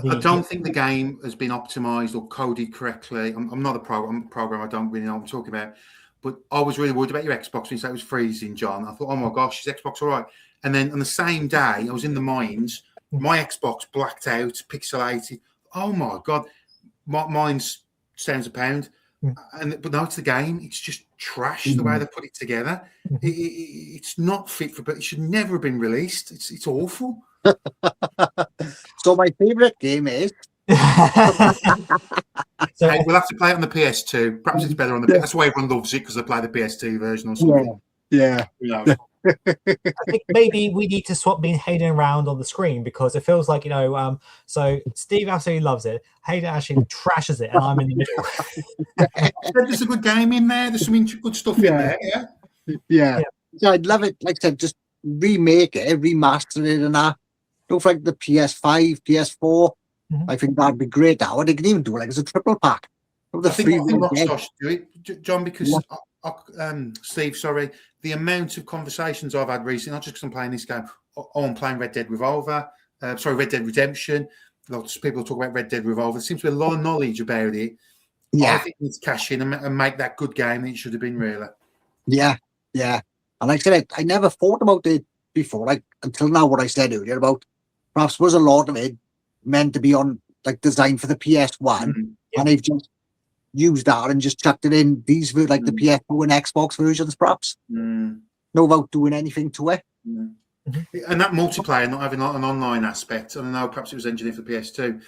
I don't think the game has been optimized or coded correctly. I'm not a program. I don't really know what I'm talking about. But I was really worried about your Xbox when you said it was freezing, John. I thought, oh my gosh, is Xbox all right? And then on the same day, I was in the mines. My Xbox blacked out, pixelated. Oh my God, mine's sounds a pound. But no, it's the game. It's just trash the way they put it together. It's not fit for, but it should never have been released. It's awful. So my favorite game is. So we'll have to play it on the PS2. Perhaps it's better on the PS2. That's why everyone loves it, because they play the PS2 version or something. Yeah. I think maybe we need to swap being Hayden around on the screen, because it feels like, you know, so Steve absolutely loves it. Hayden actually trashes it, and I'm in the middle. There's a good game in there. There's some good stuff in there. Yeah, I'd love it. Like I said, just remake it, remaster it, and that. Don't like the PS5, PS4. I think that'd be great now. They can even do it like as a triple pack. I think Rockstar should do it, John, because Steve, sorry, the amount of conversations I've had recently, not just because I'm playing this game, I'm playing Red Dead Revolver, Red Dead Redemption. Lots of people talk about Red Dead Revolver. There seems to be a lot of knowledge about it. I think it's cash in and make that good game that it should have been, really. Yeah. And like I said, I never thought about it before, like until now, what I said earlier about perhaps was a lot of it meant to be on, like, designed for the PS1, and they've just used that and just chucked it in these like the PS4 and Xbox versions, perhaps. know about doing anything to it. And that multiplayer not having like an online aspect, I don't know, perhaps it was engineered for PS2.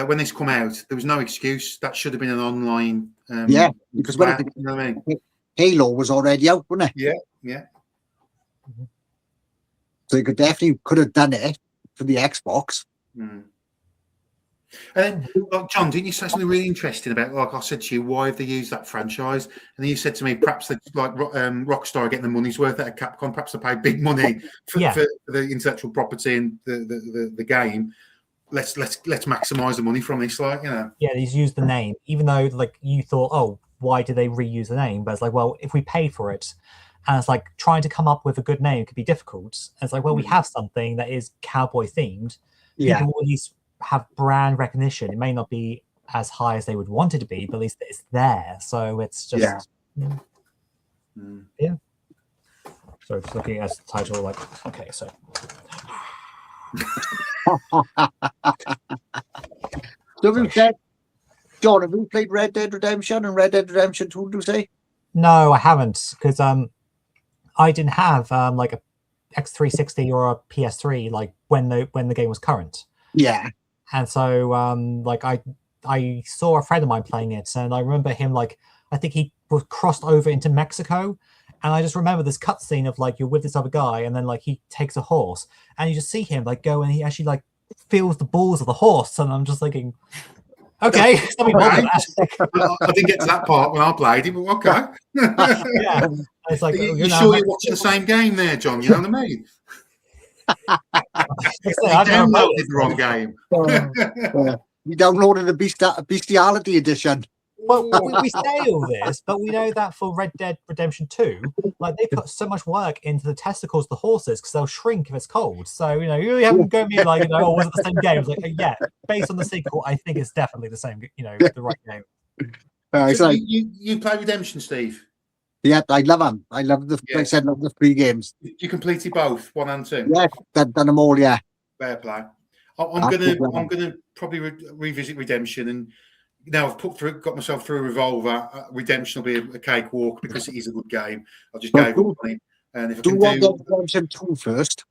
When this come out, there was no excuse. That should have been an online. Because when you know what I mean? Halo was already out, wasn't it? Yeah. So you could have done it for the Xbox. And then, like, John, didn't you say something really interesting about, like I said to you, why have they used that franchise? And then you said to me, perhaps they, like Rockstar are getting the money's worth out of Capcom. Perhaps they paid big money for the intellectual property and the game. Let's maximize the money from this, like, you know. Yeah, he's used the name, even though like you thought, oh, why did they reuse the name? But it's like, well, if we paid for it, and it's like trying to come up with a good name could be difficult. And it's like, well, we have something that is cowboy themed. People will at least have brand recognition. It may not be as high as they would want it to be, but at least it's there. So it's just So just looking at the title, like, okay, so John, have you played Red Dead Redemption and Red Dead Redemption 2, do you say? No, I haven't, because I didn't have like a X360 or a PS3 like when the game was current. Yeah. And so like I saw a friend of mine playing it, and I remember him, like, I think he was crossed over into Mexico, and I just remember this cutscene of like you're with this other guy, and then like he takes a horse, and you just see him like go, and he actually like feels the balls of the horse, and I'm just thinking, okay, I didn't get to that part when I played it, but okay. Yeah, it's like, you sure you're watching the same game there, John? You know what I mean? I downloaded the wrong game. You downloaded the Bestiality edition. Well, we say all this, but we know that for Red Dead Redemption 2, like, they put so much work into the testicles of the horses because they'll shrink if it's cold. So, you know, you really haven't going to be like, you know, oh, was it the same game? It's like, yeah, based on the sequel, I think it's definitely the same, you know, the right game. So you play Redemption, Steve? Yeah, I love them. I love the I said, love the 3 games. You completed both, 1 and 2? Yeah, done them all, yeah. Fair play. I'm gonna probably revisit Redemption, and now I've got myself through Revolver. Redemption will be a cakewalk because it is a good game. I'll just gave up on it. And if I can do Redemption 2 first.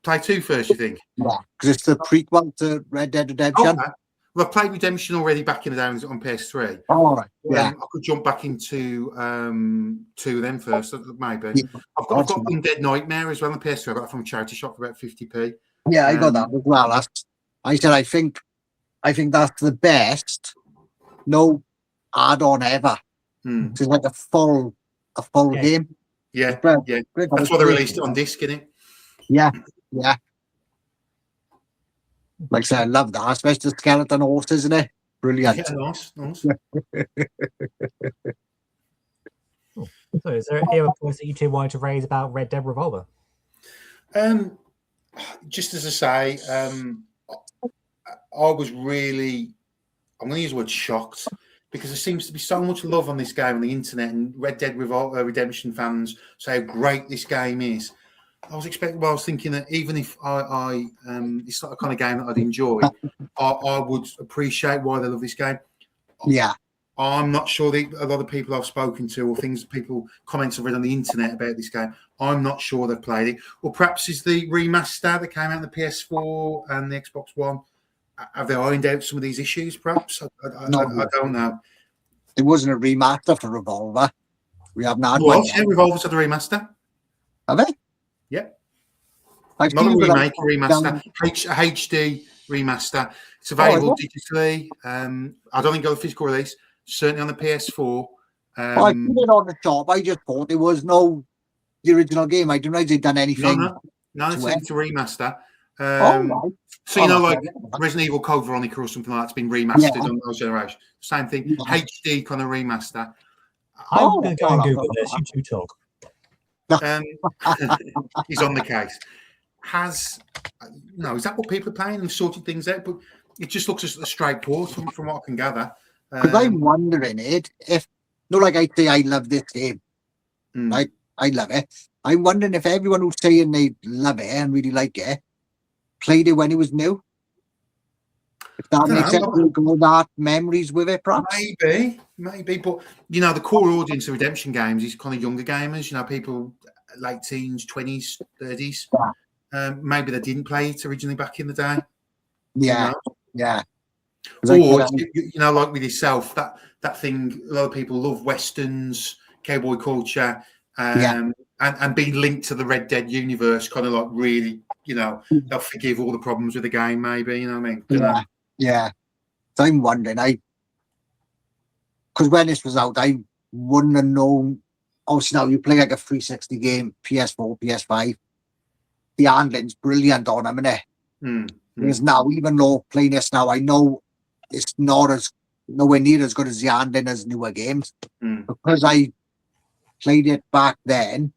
Play 2 first, you think? Yeah, because it's the prequel to Red Dead Redemption. Okay. Well, I've played Redemption already back in the days on PS3. All right. Yeah. I could jump back into 2 of them first, maybe. Yeah. I've got Undead Nightmare as well on PS3. I got that from a charity shop for about 50p. Yeah, I got that as well. I think that's the best. No add-on ever. It's like a full game. Yeah, That's why they released it on disc, innit? Yeah. Like I said, I love that, especially the skeleton horse, isn't it? Brilliant. Yeah, nice. So is there any other points that you two wanted to raise about Red Dead Revolver? Just as I say, I was really, I'm going to use the word shocked, because there seems to be so much love on this game on the internet, and Red Dead Revolver Redemption fans say how great this game is. I was thinking that even if it's not the kind of game that I'd enjoy, I would appreciate why they love this game. Yeah. I'm not sure that a lot of people I've spoken to, or comments I've read on the internet about this game, I'm not sure they've played it. Or perhaps is the remaster that came out on the PS4 and the Xbox One, have they ironed out some of these issues, perhaps? I don't know. It wasn't a remaster for Revolver. We haven't had one. Revolver's had a remaster. Have they? Yeah. Not a remake, a remaster. HD remaster. It's available digitally. I don't think it'll physical release. Certainly on the PS4. I put it on the top. I just thought there was no the original game. I didn't know they'd done anything. No, it's a remaster. So, you know, like Resident Evil Code Veronica or something like that's been remastered on those generations. Same thing. HD kind of remaster. I'm going to go and Google this. You two talk. He's on the case. Is that what people are playing and sorting things out? But it just looks a straight port from what I can gather. Because I'm wondering if like I say, I love this game. I love it. I'm wondering if everyone who's saying they love it and really like it played it when it was new. If that makes sense, all that memories with it, perhaps. Maybe, but the core audience of Redemption games is kind of younger gamers. People late teens, 20s, 30s. Yeah. Maybe they didn't play it originally back in the day. Yeah, yeah. Or like with yourself, that thing. A lot of people love westerns, cowboy culture, and being linked to the Red Dead universe, kind of like really, they'll forgive all the problems with the game. Maybe you know what I mean? Yeah. So I'm wondering, because when this was out, I wouldn't have known. Obviously, now you play like a 360 game, PS4, PS5. The handling's brilliant on them, isn't it? Because now, even though playing this now, I know it's nowhere near as good as the handling as newer games. Because I played it back then,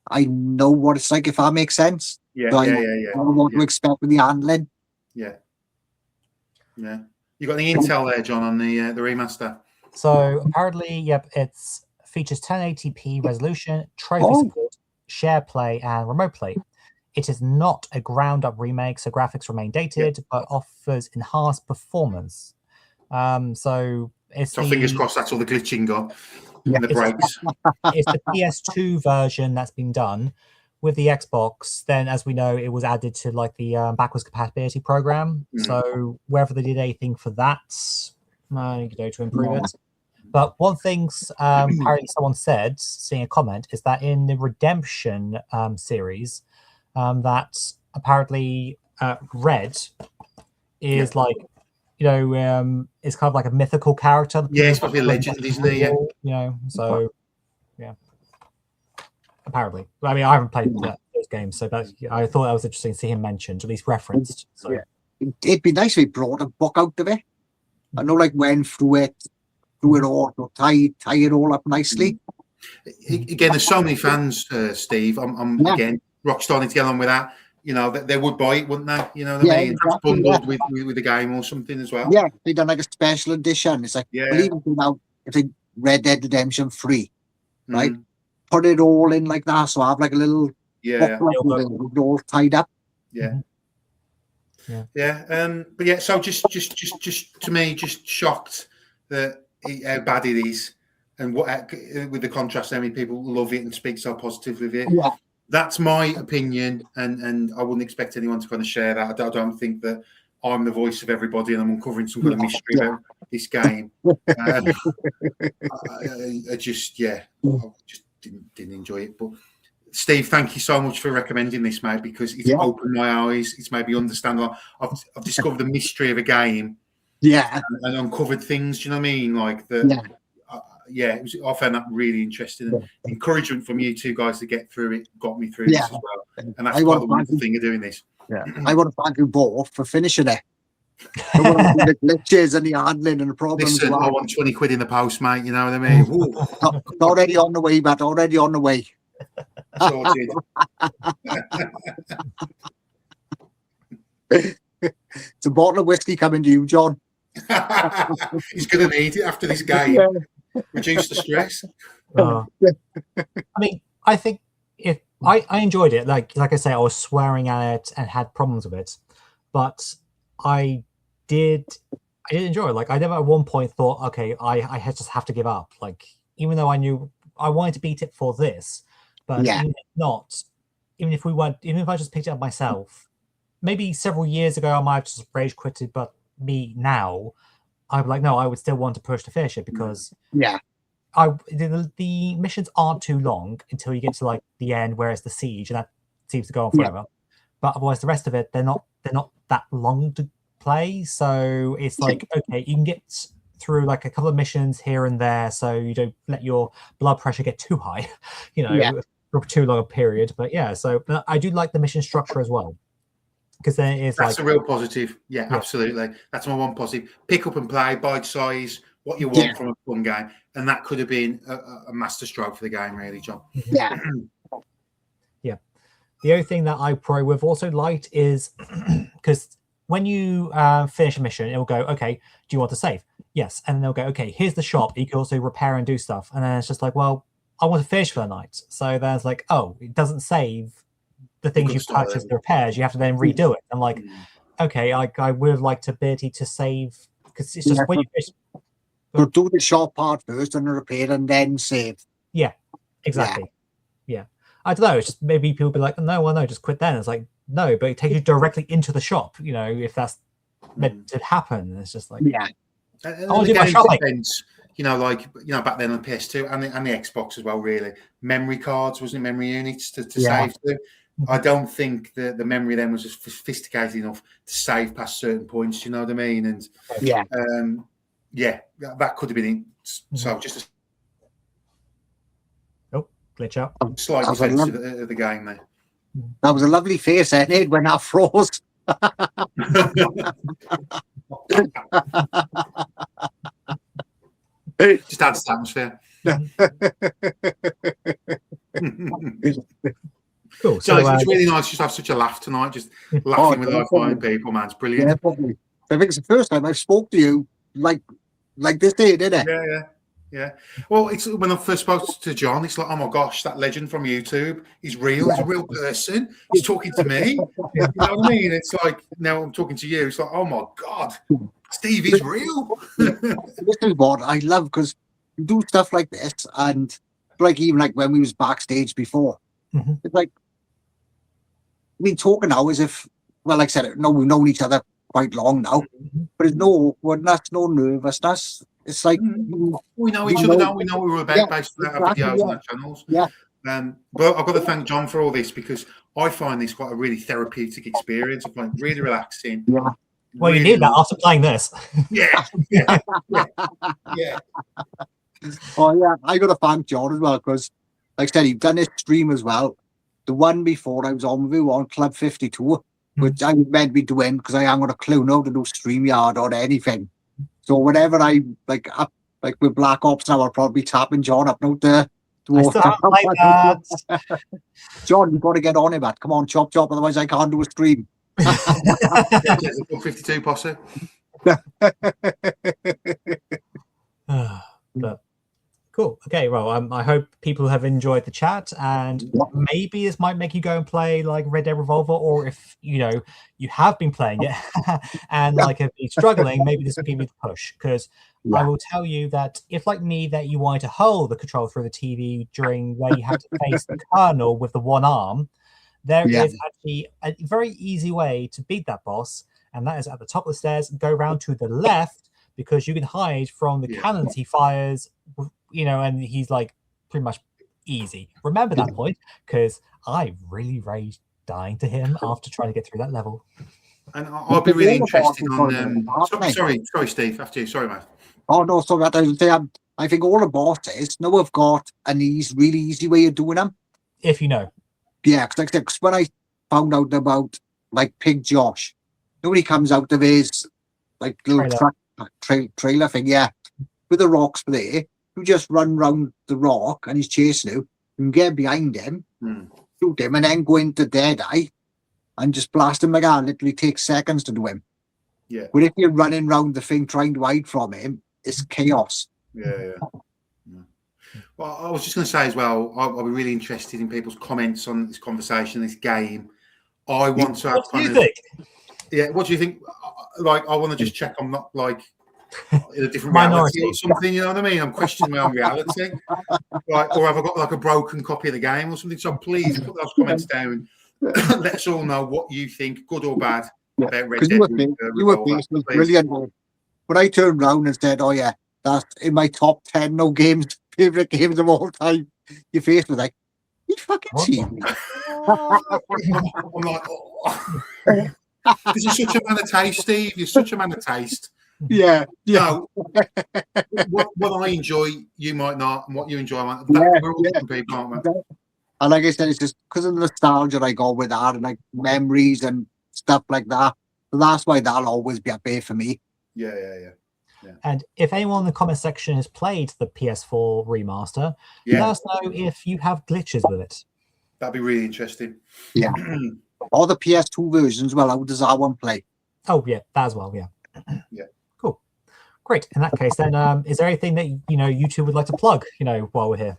I know what it's like, if that makes sense. I know what to expect with the handling. Yeah. You got any intel there, John, on the remaster? So apparently, yep, it's features 1080p resolution, trophy support, share play, and remote play. It is not a ground-up remake, so graphics remain dated, but offers enhanced performance. So fingers crossed that's all the glitching gone and the breaks. It's the PS2 version that's been done. With the Xbox, then as we know, it was added to like the backwards compatibility program. So whether they did anything for that, to improve it. But one thing apparently someone said, seeing a comment, is that in the Redemption series, that apparently Red is like, is kind of like a mythical character. Yeah, it's probably a legend, isn't it? Yeah. So yeah. Apparently, I mean, I haven't played those games, so I thought that was interesting to see him mentioned, at least referenced. So. Yeah. It'd be nice if he brought a book out of it. I know, like, went through it all, so tie it all up nicely. Again, there's so many fans, Steve. I'm again rock starting to get on with that. They would buy it, wouldn't they? You know what I mean? Exactly, bundled with the game or something as well. Yeah, they done like a special edition. It's like, well, even now, if they Red Dead Redemption 3, right? Put it all in like that, so I have like a little book all tied up. But yeah, so just to me, just shocked that how bad it is, and what with the contrast, how many people love it and speak so positively of it. Yeah. That's my opinion, and I wouldn't expect anyone to kind of share that. I don't think that I'm the voice of everybody and I'm uncovering some kind of mystery about this game. I just didn't enjoy it. But Steve, thank you so much for recommending this, mate, because it's opened my eyes. It's made me understand. I've discovered the mystery of a game. Yeah. And uncovered things. Do you know what I mean? Like the. I found that really interesting. And encouragement from you two guys to get through it got me through this as well. And that's part of the wonderful thing of doing this. Yeah, I want to thank you both for finishing it. The glitches and the handling and the problems. Listen, I want 20 quid in the post, mate. You know what I mean? Already on the way, Matt. Already on the way. Sorted. It's a bottle of whiskey coming to you, John. He's going to need it after this game. Reduce the stress. I mean, I think if I enjoyed it, like I say, I was swearing at it and had problems with it, but I did enjoy it. Like, I never at one point thought, okay, I just have to give up. Like, even though I knew I wanted to beat it for this, but even if I just picked it up myself, maybe several years ago I might have just rage quitted, but me now, I'm like, no, I would still want to push to finish it because the missions aren't too long until you get to like the end where it's the siege, and that seems to go on forever. But otherwise, the rest of it, they're not that long to play. So it's like, okay, you can get through like a couple of missions here and there, so you don't let your blood pressure get too high, for too long a period. But so I do like the mission structure as well. Because then it's that's a real positive. Yeah, absolutely. That's my one positive. Pick up and play, bite size, what you want from a fun game. And that could have been a masterstroke for the game, really, John. Yeah. The other thing that I probably would have also liked is because when you finish a mission, it will go, okay, do you want to save? Yes. And then they'll go, okay, here's the shop. You can also repair and do stuff. And then it's just like, well, I want to finish for the night. So then it's like, oh, it doesn't save the things you've purchased, the repairs, you have to then redo it. I'm like, okay, I would have liked the ability to save, because it's just when you do the shop part first and repair and then save. Yeah, exactly. Yeah. I don't know. It's just maybe people be like, no, well, no, just quit then. It's like, no, but it takes you directly into the shop, if that's meant to happen. It's just like, Yeah. And I want to the do my game shopping. depends, back then on the PS2 and the Xbox as well, really. Memory cards, wasn't it? Memory units to save to. I don't think the memory then was just sophisticated enough to save past certain points, you know what I mean? And that could have been it. So just Glitch out. a slight defense of the game there. That was a lovely face, Ed, when that froze. Just adds to atmosphere. Cool. So it's really nice just to have such a laugh tonight, just laughing with like-minded people, man. It's brilliant. Yeah, probably. I think it's the first time I've spoke to you like this day, didn't it? Yeah. Well, it's when I first spoke to John, it's like, oh my gosh, that legend from YouTube is real. He's a real person. He's talking to me. You know what I mean? It's like now I'm talking to you. It's like, oh my God, Steve is real. This is what I love, because you do stuff like this, and even like when we was backstage before, it's like we talking now as if, well, like I said, no, we've known each other quite long now, but there's no awkwardness, no nervousness. It's like we know each other now. We know what we're about based on our videos and our channels. Yeah. But I've got to thank John for all this, because I find this quite a really therapeutic experience. I find it really relaxing. Yeah. Well, you need that after playing this. Yeah. Oh yeah, I got to thank John as well, because, like I said, he's done this stream as well. The one before I was on with you on Club 52, which I was meant to be doing because I haven't got a clue now to do StreamYard or anything. So whenever I up with Black Ops now, I'll probably be tapping John up now to I still haven't played that. John, you've got to get on it, man. Come on, chop, otherwise I can't do a stream. 52 posse. But cool. Okay, well, I hope people have enjoyed the chat, and maybe this might make you go and play like Red Dead Revolver, or if you have been playing it and like have been struggling, maybe this will give you the push. Because I will tell you that if, like me, that you wanted to hold the control through the TV during where you had to face the Colonel with the one arm, there is actually a very easy way to beat that boss, and that is at the top of the stairs. Go round to the left, because you can hide from the cannons he fires, and he's like pretty much easy. Remember that point, because I really raged dying to him after trying to get through that level. And I'll be really interested on. Sorry, Steve. After you. Sorry, man. Oh no, sorry. I think all the bosses now have got an really easy way of doing them. If you know. Yeah, because when I found out about like Pig Josh, nobody comes out of his like little trailer thing, with the rocks there. You just run round the rock and he's chasing you. You can get behind him, shoot him, and then go into Deadeye and just blast him again. Literally takes seconds to do him. Yeah. But if you're running round the thing trying to hide from him, it's chaos. Yeah. Well, I was just going to say as well, I'll be really interested in people's comments on this conversation, this game. I want to have what do you think? Yeah, what do you think? Like, I want to just check I'm not like in a different reality or something, you know what I mean? I'm questioning my own reality. Or have I got like a broken copy of the game or something? So please put those comments down. Let us all know what you think, good or bad, about Red Dead Revolver. You were basically brilliant. When I turned around and said, oh yeah, that's in my top 10 favorite games of all time, your face was like, you fucking see me. I'm like, because you're such a man of taste, Steve. You're such a man of taste. Yeah. No, what I enjoy, you might not, and what you enjoy, we're all different people, aren't we? And like I said, it's just because of the nostalgia I got with that, and like memories and stuff like that. So that's why that'll always be up there for me. Yeah. And if anyone in the comment section has played the PS4 remaster, let us know if you have glitches with it. That'd be really interesting. Yeah. Or the PS2 versions. Well, how does that one play? Oh yeah, that as well. Yeah. Cool. Great. In that case, then, is there anything that you two would like to plug? While we're here.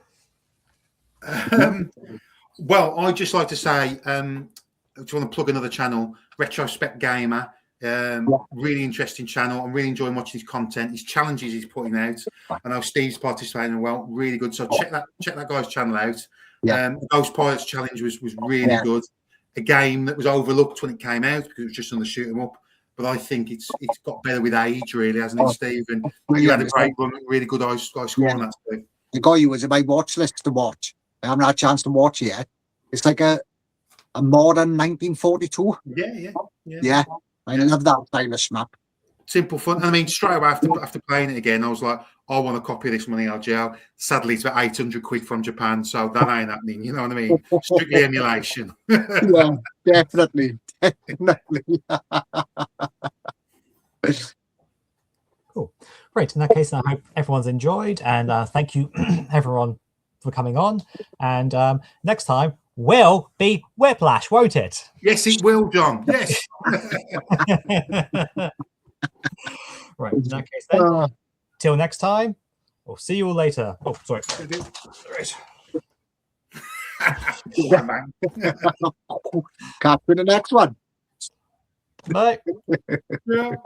Well, I'd just like to say, do you want to plug another channel, Retrospect Gamer? Really interesting channel. I'm really enjoying watching his content, his challenges he's putting out. I know Steve's participating well, really good. So check that guy's channel out. The Ghost Pilots Challenge was really good. A game that was overlooked when it came out because it was just on the shoot 'em up. But I think it's got better with age, really, hasn't it, Steve? And you had a great run, really good high score on that, Steve. The guy who was in my watch list to watch. I haven't had a chance to watch it yet. It's like a modern 1942. Yeah. I love that stylish map. Simple fun. I mean, straight away after playing it again, I was like, I want a copy of this one in LGL. Sadly, it's about 800 quid from Japan, so that ain't happening. You know what I mean? Strictly emulation. Yeah, definitely. Cool. Great. In that case, I hope everyone's enjoyed, and thank you, everyone, for coming on. And next time will be Whiplash, won't it? Yes, it will, John. Yes. Right. In that case, then, till next time, we'll see you all later. Oh, sorry. Right. Catch you in the next one. Bye. Yeah.